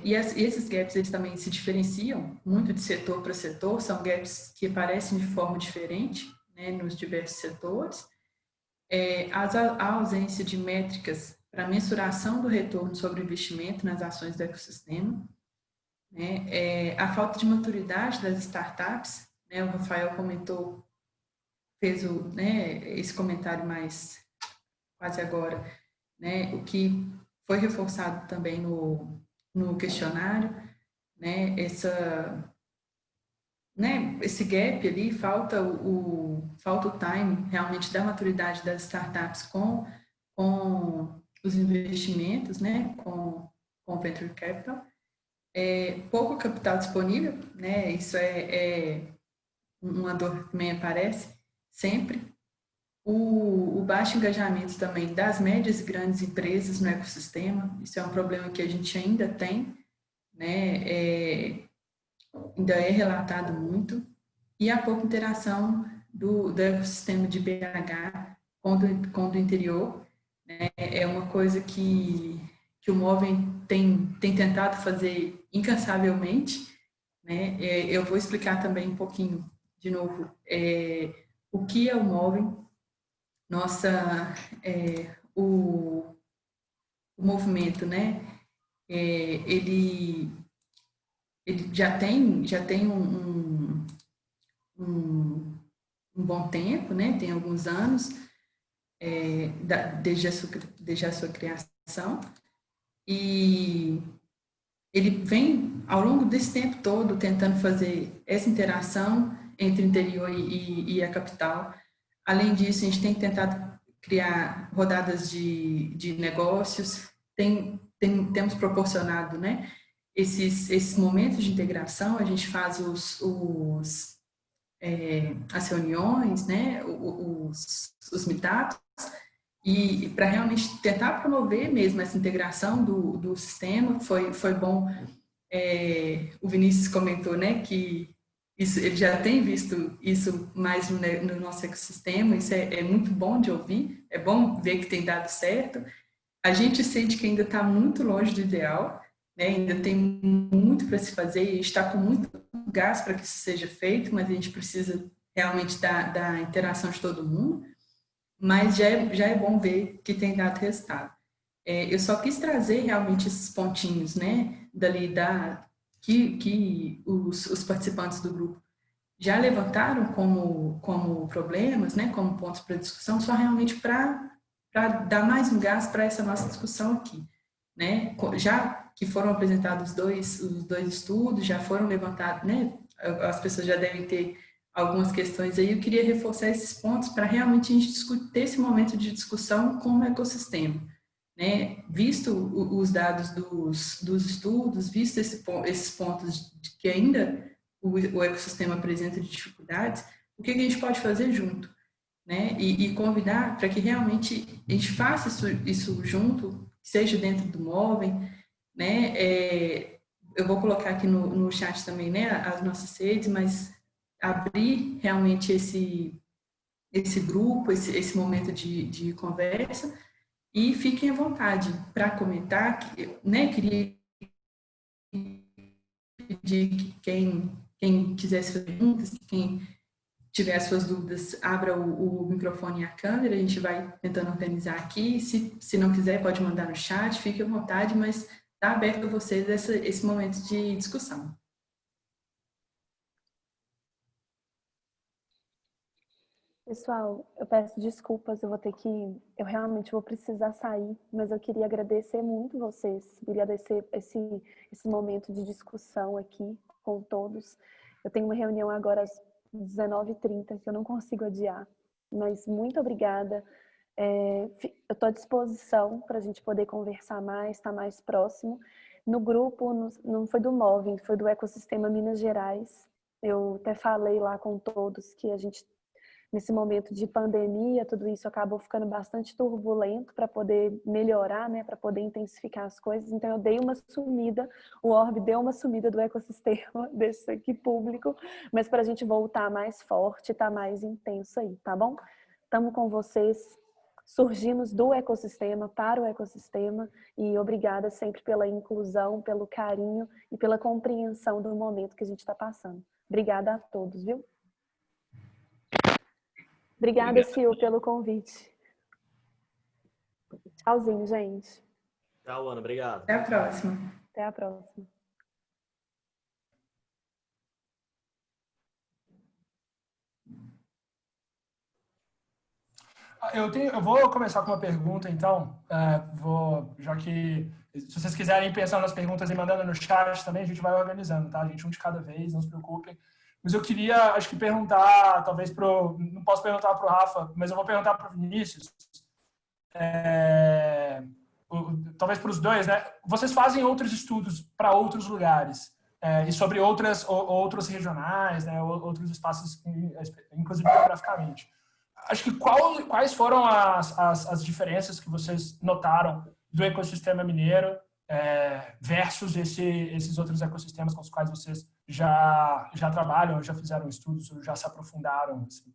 E esses gaps, eles também se diferenciam muito de setor para setor, são gaps que aparecem de forma diferente, né, nos diversos setores. A ausência de métricas para mensuração do retorno sobre o investimento nas ações do ecossistema, né, a falta de maturidade das startups, né, o Rafael comentou, fez esse comentário mais quase agora, né, o que foi reforçado também no questionário, né, esse gap ali, falta o time realmente da maturidade das startups com os investimentos, né, com o venture capital, pouco capital disponível, né, isso uma dor que também aparece sempre, o baixo engajamento também das médias e grandes empresas no ecossistema, isso é um problema que a gente ainda tem, né, ainda é relatado muito, e a pouca interação do ecossistema de BH com o do interior, né, é uma coisa que o Movem tem tentado fazer incansavelmente, né. Eu vou explicar também um pouquinho, de novo, o que é o Movem. O movimento, né, ele já tem um bom tempo, né, tem alguns anos, desde a sua criação, e ele vem, ao longo desse tempo todo, tentando fazer essa interação entre o interior e a capital. Além disso, a gente tem tentado criar rodadas de negócios, temos proporcionado, né, esses momentos de integração. A gente faz as reuniões, né, os meetups, e para realmente tentar promover mesmo essa integração do sistema. Foi bom, o Vinícius comentou, né, que ele já tem visto isso mais no nosso ecossistema. Isso é muito bom de ouvir, é bom ver que tem dado certo. A gente sente que ainda está muito longe do ideal, né? Ainda tem muito para se fazer, e está com muito gás para que isso seja feito, mas a gente precisa realmente da interação de todo mundo. Mas já é bom ver que tem dado resultado. Eu só quis trazer realmente esses pontinhos, né, que os participantes do grupo já levantaram como problemas, né, como pontos para discussão, só realmente para dar mais um gás para essa nossa discussão aqui, né? Já que foram apresentados os dois estudos, já foram levantados, né, as pessoas já devem ter algumas questões aí. Eu queria reforçar esses pontos para realmente a gente ter esse momento de discussão com o ecossistema, né? Visto os dados dos estudos, visto esses pontos de que ainda o ecossistema apresenta dificuldades, o que a gente pode fazer junto, né? E convidar para que realmente a gente faça isso junto, seja dentro do Movem, né? Eu vou colocar aqui no chat também, né, as nossas redes, mas abrir realmente esse grupo, esse momento de conversa, e fiquem à vontade para comentar, né? Queria pedir que quem quisesse fazer perguntas, quem tiver as suas dúvidas, abra o microfone e a câmera. A gente vai tentando organizar aqui. Se não quiser, pode mandar no chat, fique à vontade, mas está aberto a vocês esse momento de discussão. Pessoal, eu peço desculpas, eu realmente vou precisar sair, mas eu queria agradecer muito vocês, queria agradecer esse momento de discussão aqui com todos. Eu tenho uma reunião agora às 19h30, que eu não consigo adiar, mas muito obrigada. Eu estou à disposição para a gente poder conversar mais, estar mais próximo. No grupo, não foi do Movem, foi do Ecossistema Minas Gerais. Eu até falei lá com todos que a gente, nesse momento de pandemia, tudo isso acabou ficando bastante turbulento para poder melhorar, né, para poder intensificar as coisas. Então eu dei uma sumida, o Orb deu uma sumida do ecossistema desse aqui público, mas para a gente voltar mais forte, tá mais intenso aí, tá bom? Estamos com vocês, surgimos do ecossistema para o ecossistema, e obrigada sempre pela inclusão, pelo carinho e pela compreensão do momento que a gente está passando. Obrigada a todos, viu? Obrigada, Sil, pelo convite. Tchauzinho, gente. Tchau, Ana. Obrigado. Até a próxima. Até a próxima. Eu vou começar com uma pergunta, então. Já que, se vocês quiserem pensar nas perguntas e mandando no chat também, a gente vai organizando, tá? A gente, um de cada vez, não se preocupem. Mas eu queria, acho que perguntar, talvez não posso perguntar para o Rafa, mas eu vou perguntar para o Vinícius, talvez para os dois, né? Vocês fazem outros estudos para outros lugares, e sobre outros regionais, né? Outros espaços, inclusive geograficamente. Acho que quais foram as diferenças que vocês notaram do ecossistema mineiro versus esses outros ecossistemas com os quais vocês já trabalham, já fizeram estudos, ou já se aprofundaram? Assim.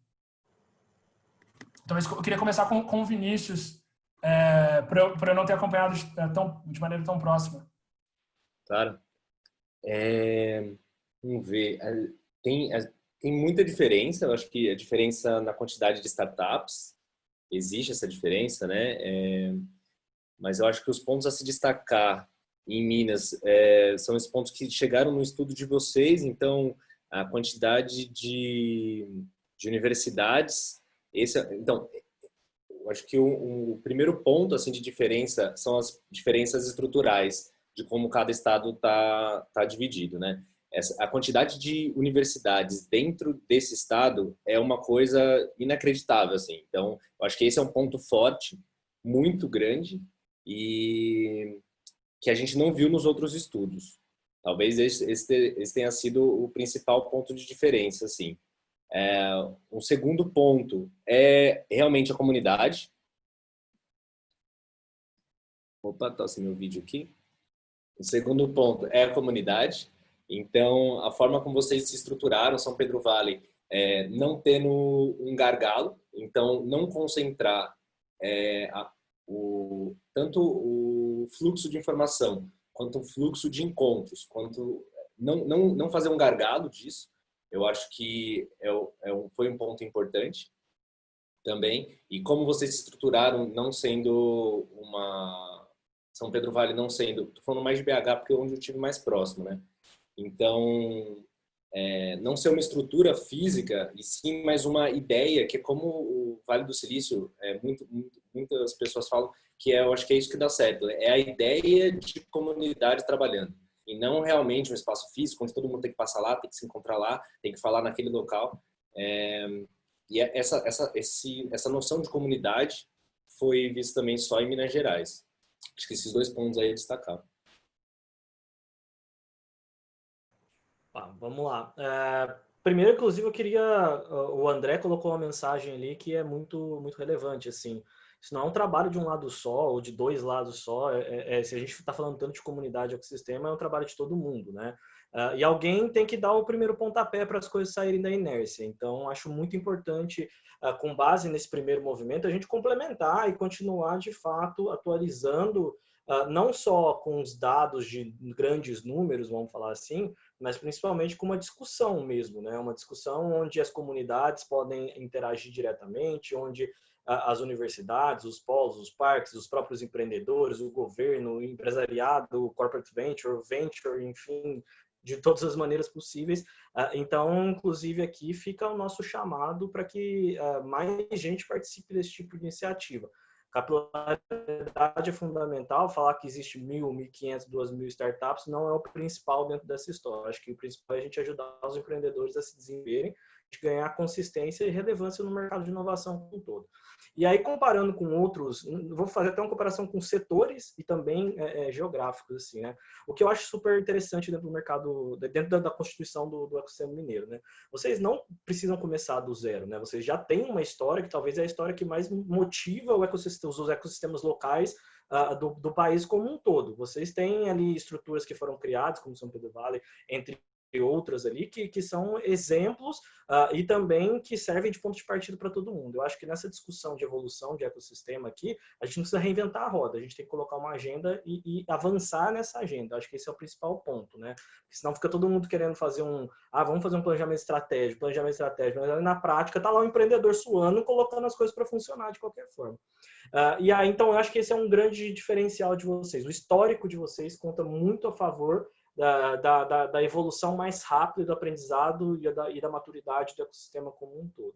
Então, eu queria começar com o Vinícius, para eu não ter acompanhado de maneira tão próxima. Claro. Vamos ver. Tem muita diferença. Eu acho que a diferença na quantidade de startups, existe essa diferença, né? Mas eu acho que os pontos a se destacar em Minas são os pontos que chegaram no estudo de vocês. Então, a quantidade de universidades. Então, eu acho que o primeiro ponto assim de diferença são as diferenças estruturais de como cada estado tá dividido, né? A quantidade de universidades dentro desse estado é uma coisa inacreditável, assim. Então, eu acho que esse é um ponto forte, muito grande, e que a gente não viu nos outros estudos. Talvez esse tenha sido o principal ponto de diferença, assim. Um segundo ponto é realmente a comunidade. Opa, tá sem meu vídeo aqui. O segundo ponto é a comunidade. Então, a forma como vocês se estruturaram, São Pedro Vale, não tendo um gargalo, então não concentrar tanto o fluxo de informação quanto o fluxo de encontros, quanto não fazer um gargalo disso. Eu acho que foi um ponto importante também. E como vocês se estruturaram, não sendo São Pedro Vale não sendo... Estou falando mais de BH porque é onde eu estive mais próximo, né? Então, não ser uma estrutura física, e sim mais uma ideia, que é como o Vale do Silício, muitas pessoas falam que eu acho que é isso que dá certo. É a ideia de comunidade trabalhando. E não realmente um espaço físico, onde todo mundo tem que passar lá, tem que se encontrar lá, tem que falar naquele local. E essa noção de comunidade foi vista também só em Minas Gerais. Acho que esses 2 pontos aí destacaram. Vamos lá. Primeiro, inclusive, eu queria... O André colocou uma mensagem ali que é muito, muito relevante, assim. Isso não é um trabalho de um lado só, ou de 2 lados só. Se a gente está falando tanto de comunidade e ecossistema, é um trabalho de todo mundo, né? E alguém tem que dar o primeiro pontapé para as coisas saírem da inércia. Então, acho muito importante, com base nesse primeiro movimento, a gente complementar e continuar, de fato, atualizando, não só com os dados de grandes números, vamos falar assim, mas principalmente com uma discussão mesmo, né? Uma discussão onde as comunidades podem interagir diretamente, onde as universidades, os polos, os parques, os próprios empreendedores, o governo, o empresariado, o corporate venture, enfim, de todas as maneiras possíveis. Então, inclusive, aqui fica o nosso chamado para que mais gente participe desse tipo de iniciativa. Capilaridade é fundamental. Falar que existe 1.000, 1.500, 2.000 startups não é o principal dentro dessa história. Acho que o principal é a gente ajudar os empreendedores a se desenvolverem, de ganhar consistência e relevância no mercado de inovação como um todo. E aí, comparando com outros, vou fazer até uma comparação com setores e também geográficos, assim, né? O que eu acho super interessante dentro do mercado, dentro da constituição do ecossistema mineiro, né? Vocês não precisam começar do zero, né? Vocês já têm uma história que talvez é a história que mais motiva os ecossistemas locais do país como um todo. Vocês têm ali estruturas que foram criadas, como São Pedro Vale, entre outras ali, que são exemplos e também que servem de ponto de partida para todo mundo. Eu acho que nessa discussão de evolução de ecossistema aqui, a gente não precisa reinventar a roda, a gente tem que colocar uma agenda e avançar nessa agenda. Eu acho que esse é o principal ponto, né? Porque senão fica todo mundo querendo fazer vamos fazer um planejamento estratégico, mas na prática tá lá o empreendedor suando, colocando as coisas para funcionar de qualquer forma. E aí, então, eu acho que esse é um grande diferencial de vocês. O histórico de vocês conta muito a favor da evolução mais rápida do aprendizado e da maturidade do ecossistema como um todo.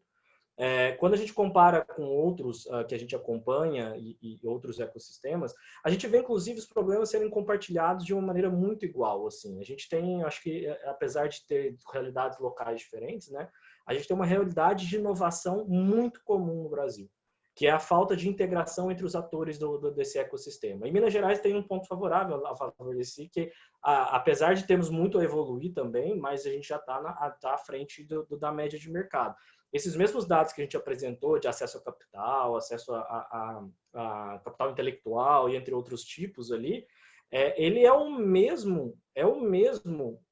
Quando a gente compara com outros que a gente acompanha e outros ecossistemas, a gente vê, inclusive, os problemas serem compartilhados de uma maneira muito igual. Assim. A gente tem, acho que, apesar de ter realidades locais diferentes, né, a gente tem uma realidade de inovação muito comum no Brasil, que é a falta de integração entre os atores desse ecossistema. Em Minas Gerais tem um ponto favorável a favor desse, que apesar de termos muito a evoluir também, mas a gente já está à frente da média de mercado. Esses mesmos dados que a gente apresentou de acesso a capital, acesso a capital intelectual e entre outros tipos ali, ele é o mesmo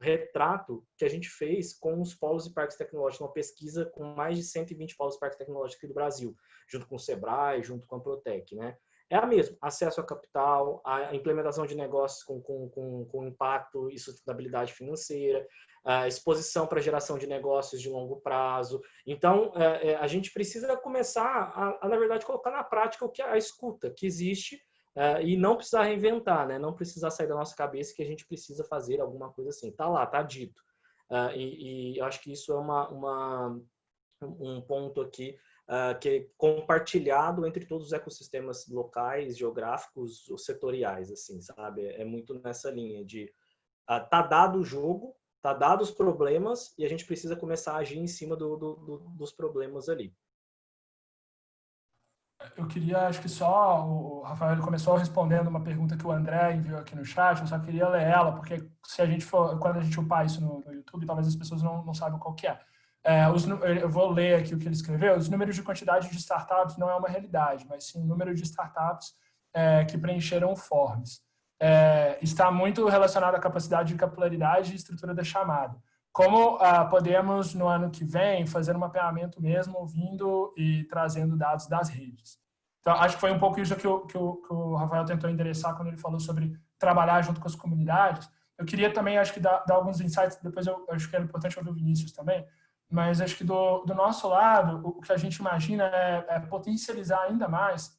retrato que a gente fez com os polos e parques tecnológicos, uma pesquisa com mais de 120 polos e parques tecnológicos aqui do Brasil, junto com o Sebrae, junto com a Protec, né? É a mesma, acesso a capital, a implementação de negócios com impacto e sustentabilidade financeira, a exposição para geração de negócios de longo prazo. Então, a gente precisa começar na verdade, colocar na prática o que a escuta que existe, e não precisar reinventar, né? Não precisar sair da nossa cabeça que a gente precisa fazer alguma coisa assim. Tá lá, tá dito. E eu acho que isso é um ponto aqui que é compartilhado entre todos os ecossistemas locais, geográficos, setoriais, assim, sabe? É muito nessa linha de tá dado o jogo, tá dado os problemas e a gente precisa começar a agir em cima dos problemas ali. Eu queria, acho que só, o Rafael começou respondendo uma pergunta que o André enviou aqui no chat, eu só queria ler ela, porque se a gente quando a gente upar isso no YouTube, talvez as pessoas não saibam qual que é. Eu vou ler aqui o que ele escreveu. Os números de quantidade de startups não é uma realidade, mas sim o número de startups que preencheram forms. Está muito relacionado à capacidade de capilaridade e estrutura da chamada. Como podemos, no ano que vem, fazer um mapeamento mesmo, ouvindo e trazendo dados das redes. Então, acho que foi um pouco isso que o Rafael tentou endereçar quando ele falou sobre trabalhar junto com as comunidades. Eu queria também, acho que, dar alguns insights, depois eu acho que era importante ouvir o Vinícius também, mas acho que do nosso lado, o que a gente imagina é potencializar ainda mais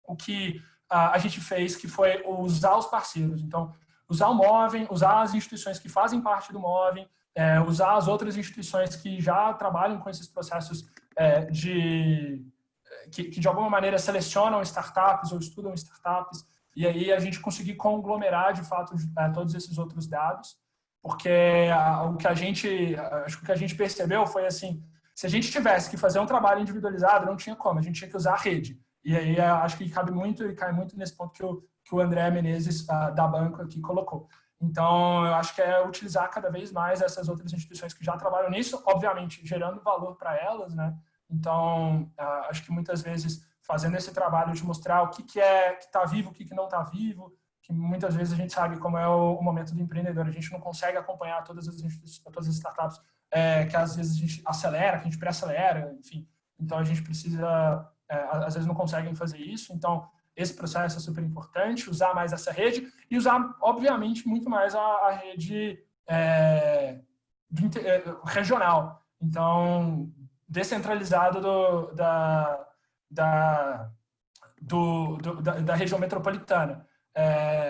o que a gente fez, que foi usar os parceiros. Então, usar o Movem, usar as instituições que fazem parte do Movem, usar as outras instituições que já trabalham com esses processos que de alguma maneira selecionam startups ou estudam startups, e aí a gente conseguir conglomerar, de fato, todos esses outros dados, porque o que a gente percebeu foi assim, se a gente tivesse que fazer um trabalho individualizado, não tinha como, a gente tinha que usar a rede. E aí acho que cabe muito e cai muito nesse ponto que o André Menezes, da Banco, aqui colocou. Então, eu acho que é utilizar cada vez mais essas outras instituições que já trabalham nisso, obviamente, gerando valor para elas, né? Então, acho que muitas vezes fazendo esse trabalho de mostrar o que está vivo, o que não está vivo, que muitas vezes a gente sabe como é o momento do empreendedor, a gente não consegue acompanhar todas as startups que às vezes a gente acelera, que a gente pré-acelera, enfim. Então, a gente precisa, às vezes não conseguem fazer isso, então esse processo é super importante, usar mais essa rede e usar, obviamente, muito mais a rede regional. Então, descentralizado da região metropolitana.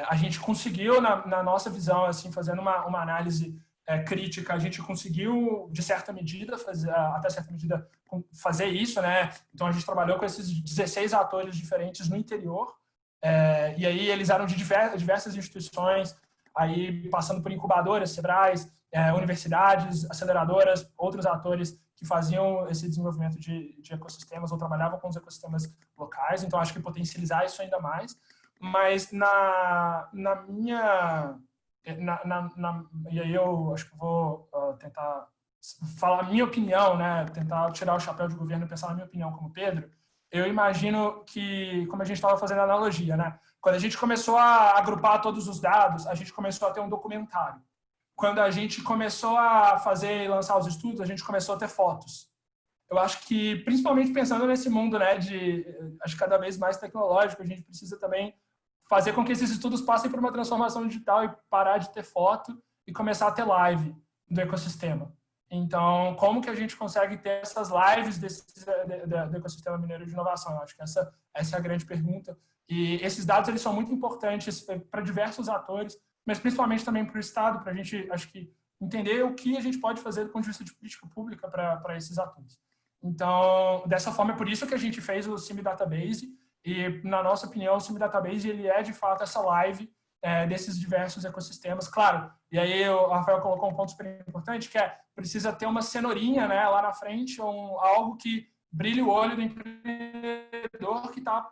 A gente conseguiu, na nossa visão, assim, fazendo uma análise crítica, a gente conseguiu, de certa medida, até certa medida, fazer isso, né? Então, a gente trabalhou com esses 16 atores diferentes no interior, e aí eles eram de diversas instituições, aí passando por incubadoras, Sebrais, universidades, aceleradoras, outros atores que faziam esse desenvolvimento de ecossistemas ou trabalhavam com os ecossistemas locais. Então, acho que potencializar isso ainda mais. Mas e aí eu acho que vou tentar falar a minha opinião, né? Tentar tirar o chapéu de governo e pensar na minha opinião como Pedro. Eu imagino que, como a gente estava fazendo a analogia, né? Quando a gente começou a agrupar todos os dados, a gente começou a ter um documentário. Quando a gente começou a fazer e lançar os estudos, a gente começou a ter fotos. Eu acho que, principalmente pensando nesse mundo, né, acho cada vez mais tecnológico, a gente precisa também fazer com que esses estudos passem por uma transformação digital e parar de ter foto e começar a ter live do ecossistema. Então, como que a gente consegue ter essas lives do ecossistema mineiro de inovação? Eu acho que essa é a grande pergunta. E esses dados, eles são muito importantes para diversos atores, mas principalmente também para o Estado, para a gente, acho que, entender o que a gente pode fazer do ponto de vista de política pública para esses atores. Então, dessa forma, é por isso que a gente fez o CIMI Database, e, na nossa opinião, o CIMI Database, ele é, de fato, essa live desses diversos ecossistemas. Claro, e aí o Rafael colocou um ponto super importante, que precisa ter uma cenourinha, né, lá na frente, algo que brilhe o olho do empreendedor que está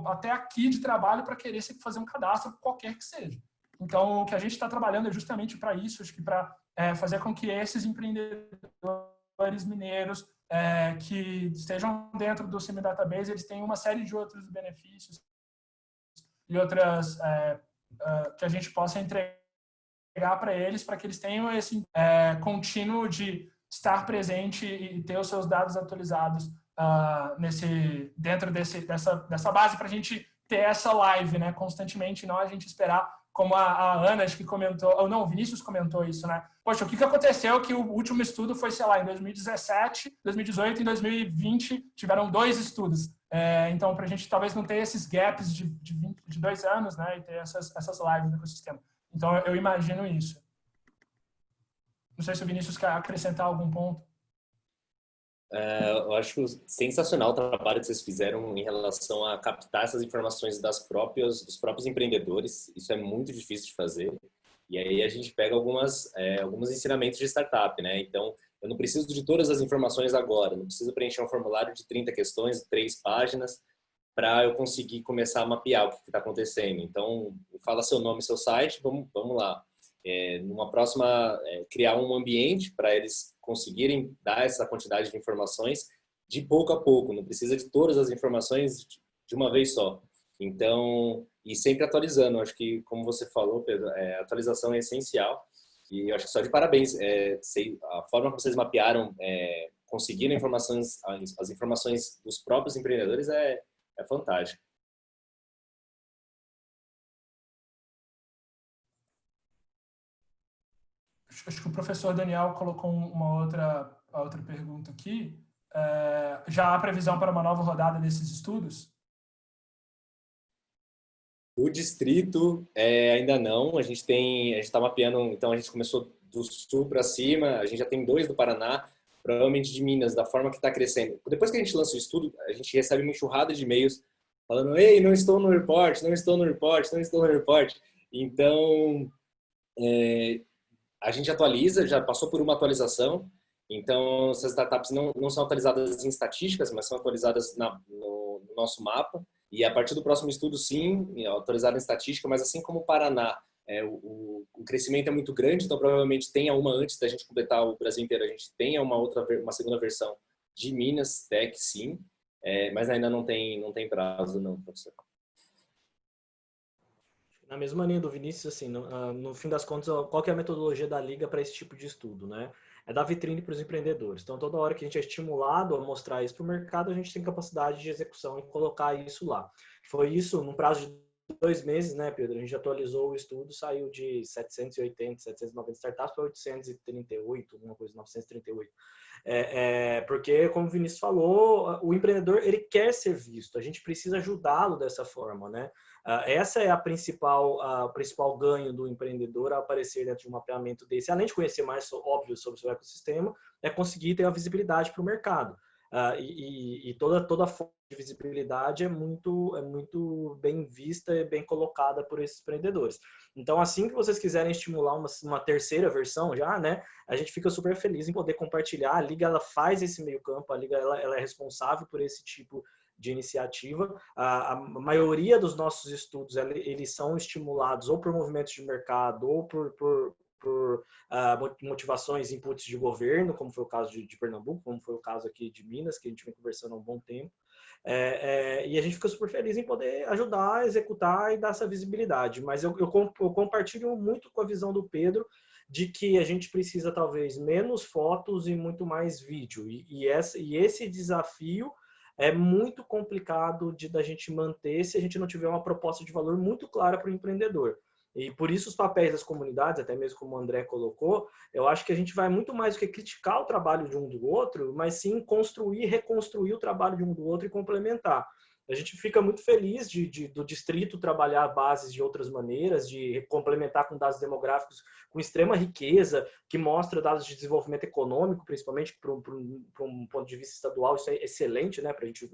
até aqui de trabalho para querer fazer um cadastro, qualquer que seja. Então, o que a gente está trabalhando é justamente para isso, acho que para fazer com que esses empreendedores mineiros que estejam dentro do CIMI Database, eles tenham uma série de outros benefícios e outras que a gente possa entregar para eles, para que eles tenham esse contínuo de estar presente e ter os seus dados atualizados dentro dessa base, para a gente ter essa live, né, constantemente, não a gente esperar, como a Ana, acho que comentou, ou não, o Vinícius comentou isso, né? Poxa, o que aconteceu que o último estudo foi, sei lá, em 2017, 2018 e 2020 tiveram 2 estudos. Então, para a gente talvez não ter esses gaps de 2 anos, né, e ter essas lives no ecossistema. Então, eu imagino isso. Não sei se o Vinícius quer acrescentar algum ponto. Eu acho sensacional o trabalho que vocês fizeram em relação a captar essas informações dos próprios empreendedores. Isso é muito difícil de fazer. E aí a gente pega alguns ensinamentos de startup, né? Então, eu não preciso de todas as informações agora. Não preciso preencher um formulário de 30 questões, 3 páginas, para eu conseguir começar a mapear o que está acontecendo. Então, fala seu nome, seu site, vamos lá. numa próxima, criar um ambiente para eles conseguirem dar essa quantidade de informações de pouco a pouco, não precisa de todas as informações de uma vez só. Então, e sempre atualizando, acho que, como você falou, Pedro, a atualização é essencial, e eu acho que só de parabéns, a forma que vocês mapearam, conseguindo as informações dos próprios empreendedores é fantástico. Acho que o professor Daniel colocou uma outra pergunta aqui. Já há previsão para uma nova rodada desses estudos? O distrito ainda não, a gente está mapeando, então a gente começou do sul para cima, a gente já tem 2 do Paraná, provavelmente de Minas, da forma que está crescendo. Depois que a gente lança o estudo, a gente recebe uma enxurrada de e-mails falando: ei, não estou no report, não estou no report, não estou no report. Então, a gente atualiza, já passou por uma atualização, então essas startups não são atualizadas em estatísticas, mas são atualizadas no nosso mapa, e a partir do próximo estudo, sim, atualizado em estatística, mas assim como o Paraná, o crescimento é muito grande, então provavelmente tenha uma antes da gente completar o Brasil inteiro, a gente tenha uma segunda versão de Minas Tech, sim, mas ainda não tem prazo, não, professor. Na mesma linha do Vinícius, assim, no fim das contas, qual que é a metodologia da Liga para esse tipo de estudo, né? É dar vitrine para os empreendedores. Então, toda hora que a gente é estimulado a mostrar isso para o mercado, a gente tem capacidade de execução e colocar isso lá. Foi isso, num prazo de 2 meses, né, Pedro? A gente atualizou o estudo, saiu de 780, 790 startups para 838, alguma coisa, 938. Porque, como o Vinícius falou, o empreendedor, ele quer ser visto. A gente precisa ajudá-lo dessa forma, né? Essa é o principal ganho do empreendedor ao aparecer dentro de um mapeamento desse. Além de conhecer mais, óbvio, sobre o seu ecossistema, é conseguir ter a visibilidade para o mercado. E toda forma de visibilidade é muito bem vista e bem colocada por esses empreendedores. Então, assim que vocês quiserem estimular uma terceira versão já, né, a gente fica super feliz em poder compartilhar. A Liga, ela faz esse meio campo, a Liga ela é responsável por esse tipo de iniciativa. A maioria dos nossos estudos, eles são estimulados ou por movimentos de mercado ou por motivações, inputs de governo, como foi o caso de Pernambuco, como foi o caso aqui de Minas, que a gente vem conversando há um bom tempo. E a gente fica super feliz em poder ajudar a executar e dar essa visibilidade. Mas eu compartilho muito com a visão do Pedro de que a gente precisa talvez menos fotos e muito mais vídeo. E esse desafio é muito complicado da gente manter se a gente não tiver uma proposta de valor muito clara para o empreendedor. E por isso os papéis das comunidades, até mesmo como o André colocou, eu acho que a gente vai muito mais do que criticar o trabalho de um do outro, mas sim construir, reconstruir o trabalho de um do outro e complementar. A gente fica muito feliz do distrito trabalhar bases de outras maneiras, de complementar com dados demográficos com extrema riqueza, que mostra dados de desenvolvimento econômico, principalmente para um ponto de vista estadual. Isso é excelente, né, para a gente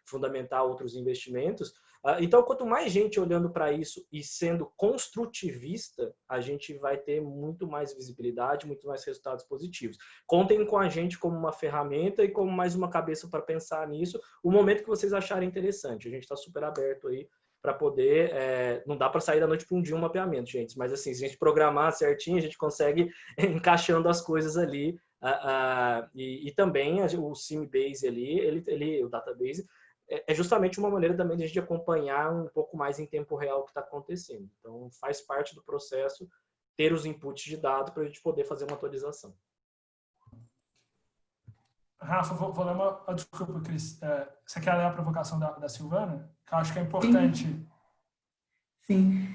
fundamentar outros investimentos. Então, quanto mais gente olhando para isso e sendo construtivista, a gente vai ter muito mais visibilidade, muito mais resultados positivos. Contem com a gente como uma ferramenta e como mais uma cabeça para pensar nisso, o momento que vocês acharem interessante. A gente está super aberto aí para poder... não dá para sair da noite para um dia um mapeamento, gente, mas assim, se a gente programar certinho, a gente consegue encaixando as coisas ali. E também o Simebase ali, o database, é justamente uma maneira também de a gente acompanhar um pouco mais em tempo real o que está acontecendo. Então, faz parte do processo ter os inputs de dados para a gente poder fazer uma atualização. Rafa, vou ler uma... desculpa, Cris. Você quer ler a provocação da Silvana? Que eu acho que é importante. Sim.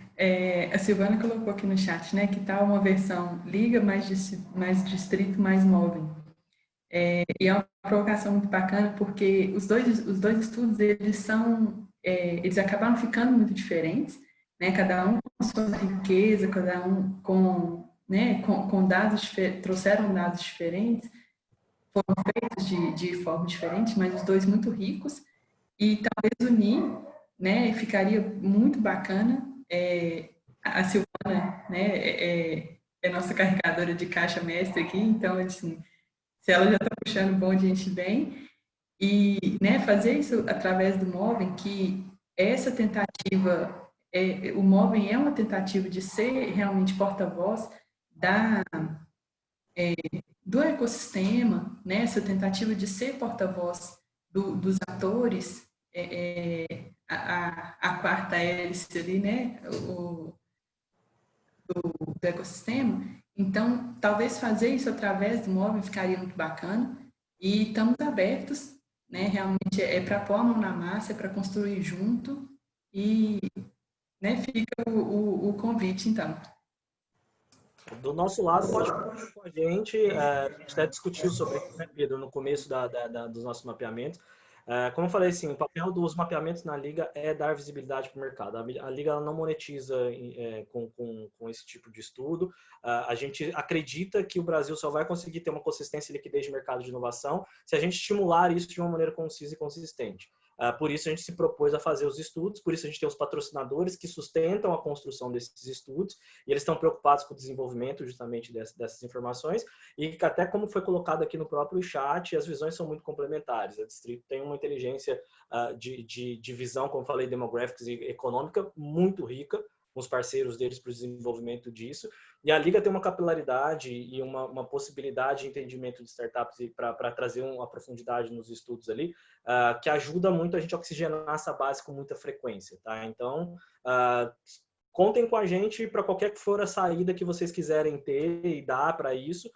A Silvana colocou aqui no chat, né, que tá uma versão Liga, mais distrito, mais móvel. E é uma provocação muito bacana, porque os dois estudos, eles acabaram ficando muito diferentes, né? Cada um com sua riqueza, cada um com dados trouxeram dados diferentes, foram feitos de forma diferente, mas os dois muito ricos, e talvez unir, né, ficaria muito bacana. A Silvana, né, é nossa carregadora de caixa mestre aqui, então, assim, se ela já está puxando o bonde, a gente vem. E, né, fazer isso através do Movem, que essa tentativa o Movem é uma tentativa de ser realmente porta-voz do ecossistema, né? Essa tentativa de ser porta-voz dos atores, a quarta hélice ali, né? Do ecossistema. Então, talvez fazer isso através do Movem ficaria muito bacana. E estamos abertos, né? Realmente é para pôr a mão na massa, é para construir junto. E, né, fica o convite, então. Do nosso lado, pode conversar com a gente. A gente até discutiu sobre isso, né, Pedro, no começo dos nossos mapeamentos. Como eu falei, assim, o papel dos mapeamentos na Liga é dar visibilidade para o mercado. A Liga ela não monetiza com esse tipo de estudo. A gente acredita que o Brasil só vai conseguir ter uma consistência e liquidez de mercado de inovação se a gente estimular isso de uma maneira concisa e consistente. Por isso a gente se propôs a fazer os estudos, por isso a gente tem os patrocinadores que sustentam a construção desses estudos, e eles estão preocupados com o desenvolvimento justamente dessas informações, e até como foi colocado aqui no próprio chat, as visões são muito complementares. A Distrito tem uma inteligência de visão, como falei, demográfica e econômica muito rica, com os parceiros deles para o desenvolvimento disso. E a Liga tem uma capilaridade e uma possibilidade de entendimento de startups para trazer uma profundidade nos estudos ali, que ajuda muito a gente a oxigenar essa base com muita frequência. Tá? Então, contem com a gente para qualquer que for a saída que vocês quiserem ter e dar para isso,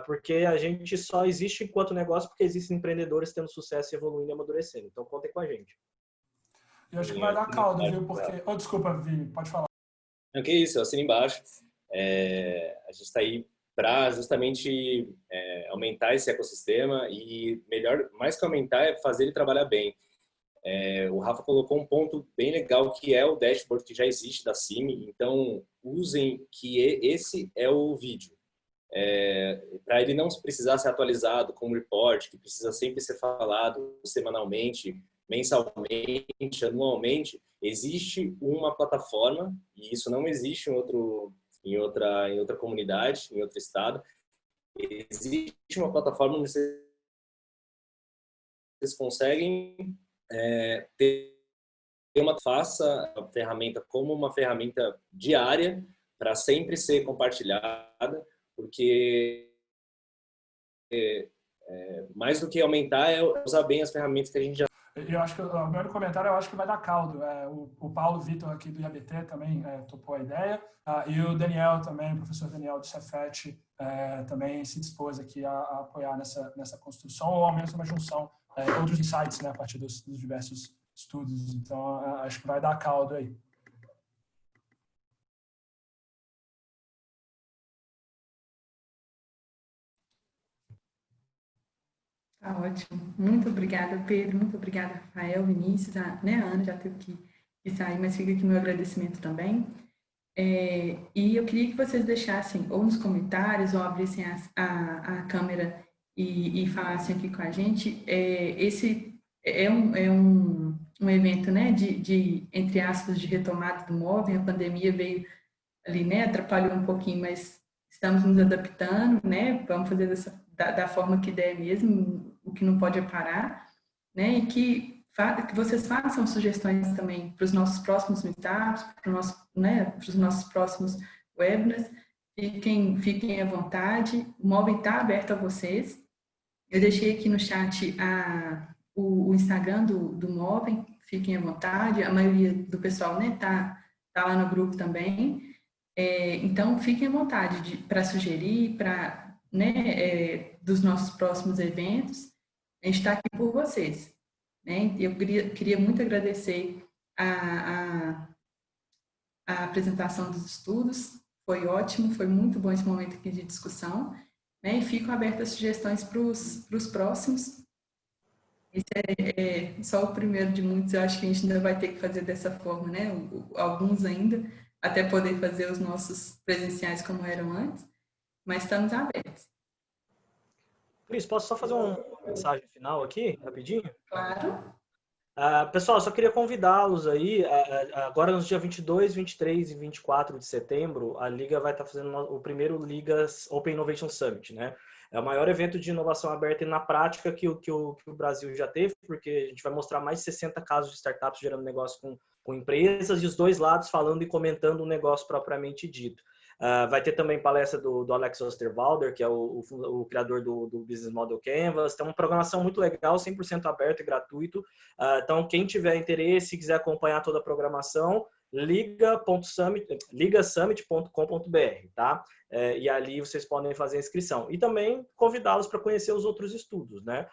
porque a gente só existe enquanto negócio porque existem empreendedores tendo sucesso e evoluindo e amadurecendo. Então, contem com a gente. E acho que vai dar caldo, viu? Porque... Oh, desculpa, Vini, pode falar. Não, que isso, eu assino embaixo. A gente está aí para justamente aumentar esse ecossistema e melhor, mais que aumentar, é fazer ele trabalhar bem. O Rafa colocou um ponto bem legal que é o dashboard que já existe da CIMI, então usem que esse é o vídeo. Para ele não precisar ser atualizado com um report, que precisa sempre ser falado semanalmente, mensalmente, anualmente, existe uma plataforma, e isso não existe em outra comunidade, em outro estado, existe uma plataforma onde vocês conseguem ter faça a ferramenta como uma ferramenta diária para sempre ser compartilhada, porque mais do que aumentar é usar bem as ferramentas que a gente já... Eu acho que o primeiro comentário eu acho que vai dar caldo. O Paulo Vitor aqui do IABT também topou a ideia, e o Daniel também, o professor Daniel do Cefet, também se dispôs aqui a apoiar nessa construção, ou ao menos uma junção, outros insights, né, a partir dos diversos estudos. Então, acho que vai dar caldo aí. Tá ótimo. Muito obrigada, Pedro. Muito obrigada, Rafael, Vinícius. A Ana já teve que sair, mas fica aqui meu agradecimento também. E eu queria que vocês deixassem ou nos comentários ou abrissem a câmera e falassem aqui com a gente. Esse é um evento, né, entre aspas, de retomada do Movem. A pandemia veio ali, né, atrapalhou um pouquinho, mas estamos nos adaptando, né, vamos fazer da forma que der mesmo, o que não pode é parar, né, e que vocês façam sugestões também para os nossos próximos meetups, para os nossos próximos webinars. Fiquem à vontade, o Movem está aberto a vocês. Eu deixei aqui no chat o Instagram do Movem, fiquem à vontade, a maioria do pessoal, né, tá lá no grupo também. Então, fiquem à vontade para sugerir, né, dos nossos próximos eventos. A gente está aqui por vocês. Né? Eu queria muito agradecer a apresentação dos estudos, foi ótimo, foi muito bom esse momento aqui de discussão, né? E fico aberta a sugestões para os próximos. Esse é só o primeiro de muitos, eu acho que a gente ainda vai ter que fazer dessa forma, né? Alguns ainda, até poder fazer os nossos presenciais como eram antes, mas estamos abertos. Cris, posso só fazer uma mensagem final aqui, rapidinho? Claro. Pessoal, só queria convidá-los aí, agora nos dias 22, 23 e 24 de setembro, a Liga vai estar fazendo o primeiro Ligas Open Innovation Summit, né? É o maior evento de inovação aberta e na prática que o Brasil já teve, porque a gente vai mostrar mais de 60 casos de startups gerando negócio com empresas e os dois lados falando e comentando o negócio propriamente dito. Vai ter também palestra do Alex Osterwalder, que é o criador do Business Model Canvas. Tem uma programação muito legal, 100% aberto e gratuito. Então, quem tiver interesse e quiser acompanhar toda a programação, liga.summit.com.br, tá? E ali vocês podem fazer a inscrição. E também convidá-los para conhecer os outros estudos, né?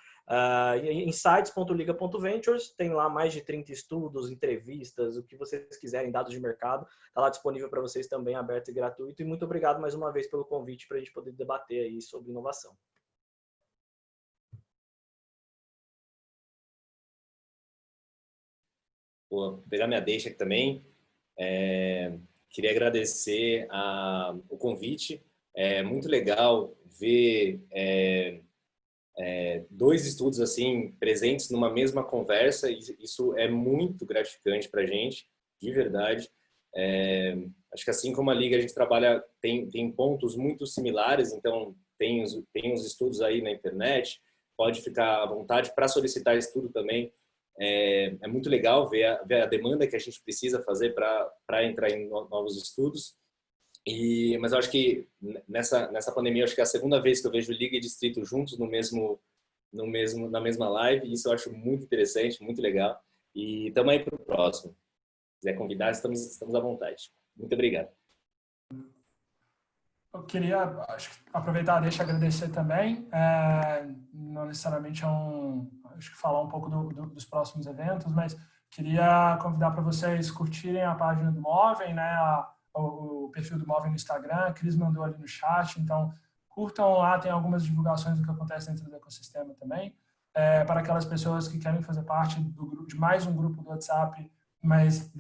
Insights.liga.ventures, tem lá mais de 30 estudos, entrevistas, o que vocês quiserem, dados de mercado, está lá disponível para vocês também, aberto e gratuito. E muito obrigado mais uma vez pelo convite para a gente poder debater aí sobre inovação. Vou pegar minha deixa aqui também. Queria agradecer o convite. É muito legal ver dois estudos assim presentes numa mesma conversa. Isso é muito gratificante para a gente, de verdade. Acho que assim como a Liga, a gente trabalha, tem pontos muito similares, então tem os estudos aí na internet, pode ficar à vontade para solicitar estudo também. É muito legal ver a demanda que a gente precisa fazer para entrar em novos estudos. Mas eu acho que nessa pandemia, acho que é a segunda vez que eu vejo Liga e Distrito juntos na mesma live. Isso eu acho muito interessante, muito legal. E estamos aí para o próximo. Se quiser convidar, estamos à vontade. Muito obrigado. Eu queria aproveitar, deixa eu agradecer também. Não necessariamente acho que falar um pouco dos próximos eventos, mas queria convidar para vocês curtirem a página do Movem, né? O perfil do Movem no Instagram. A Cris mandou ali no chat, então curtam lá, tem algumas divulgações do que acontece dentro do ecossistema também. Para aquelas pessoas que querem fazer parte de mais um grupo do WhatsApp, mas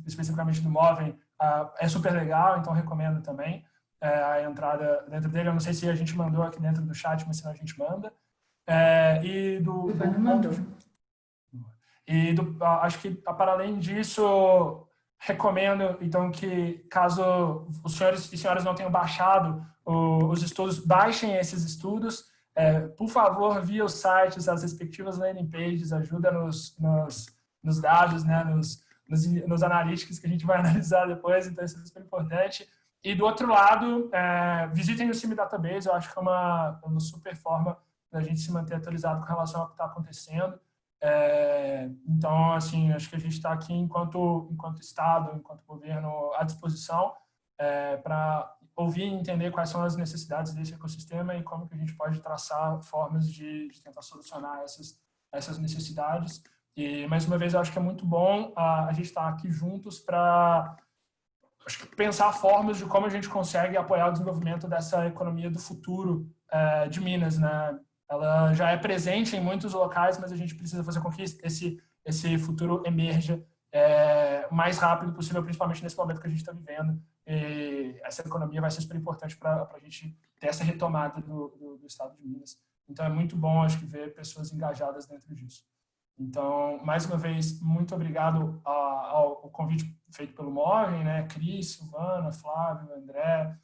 especificamente do Movem, é super legal, então recomendo também. A entrada dentro dele, eu não sei se a gente mandou aqui dentro do chat, mas senão a gente manda. Acho que, para além disso, recomendo, então, que caso os senhores e senhoras não tenham baixado os estudos, baixem esses estudos. Por favor, via os sites, as respectivas landing pages, ajuda nos dados, né, nos analytics que a gente vai analisar depois, então isso é super importante. E do outro lado, visitem o CIMI Database, eu acho que é uma super forma da gente se manter atualizado com relação ao que está acontecendo. Então, assim, acho que a gente está aqui enquanto Estado, enquanto governo, à disposição para ouvir e entender quais são as necessidades desse ecossistema e como que a gente pode traçar formas de tentar solucionar essas necessidades. E, mais uma vez, eu acho que é muito bom a gente estar aqui juntos para pensar formas de como a gente consegue apoiar o desenvolvimento dessa economia do futuro de Minas, né? Ela já é presente em muitos locais, mas a gente precisa fazer com que esse futuro emerja o mais rápido possível, principalmente nesse momento que a gente está vivendo. E essa economia vai ser super importante para a gente ter essa retomada do estado de Minas. Então, é muito bom, acho que, ver pessoas engajadas dentro disso. Então, mais uma vez, muito obrigado ao convite feito pelo Movem, né? Cris, Silvana, Flávio, André,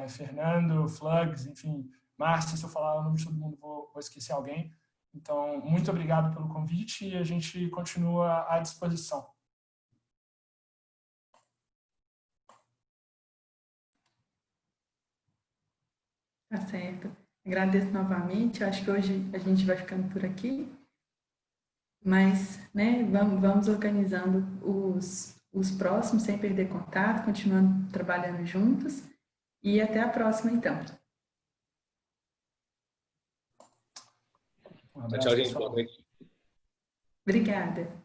Fernando, Flugs, enfim, Márcia, se eu falar o nome de todo mundo, vou esquecer alguém. Então, muito obrigado pelo convite e a gente continua à disposição. Tá certo. Agradeço novamente. Acho que hoje a gente vai ficando por aqui. Mas, né, vamos organizando os próximos sem perder contato, continuando trabalhando juntos. E até a próxima, então. Um abraço, Tchau, gente. pessoal. Boa noite. Obrigada.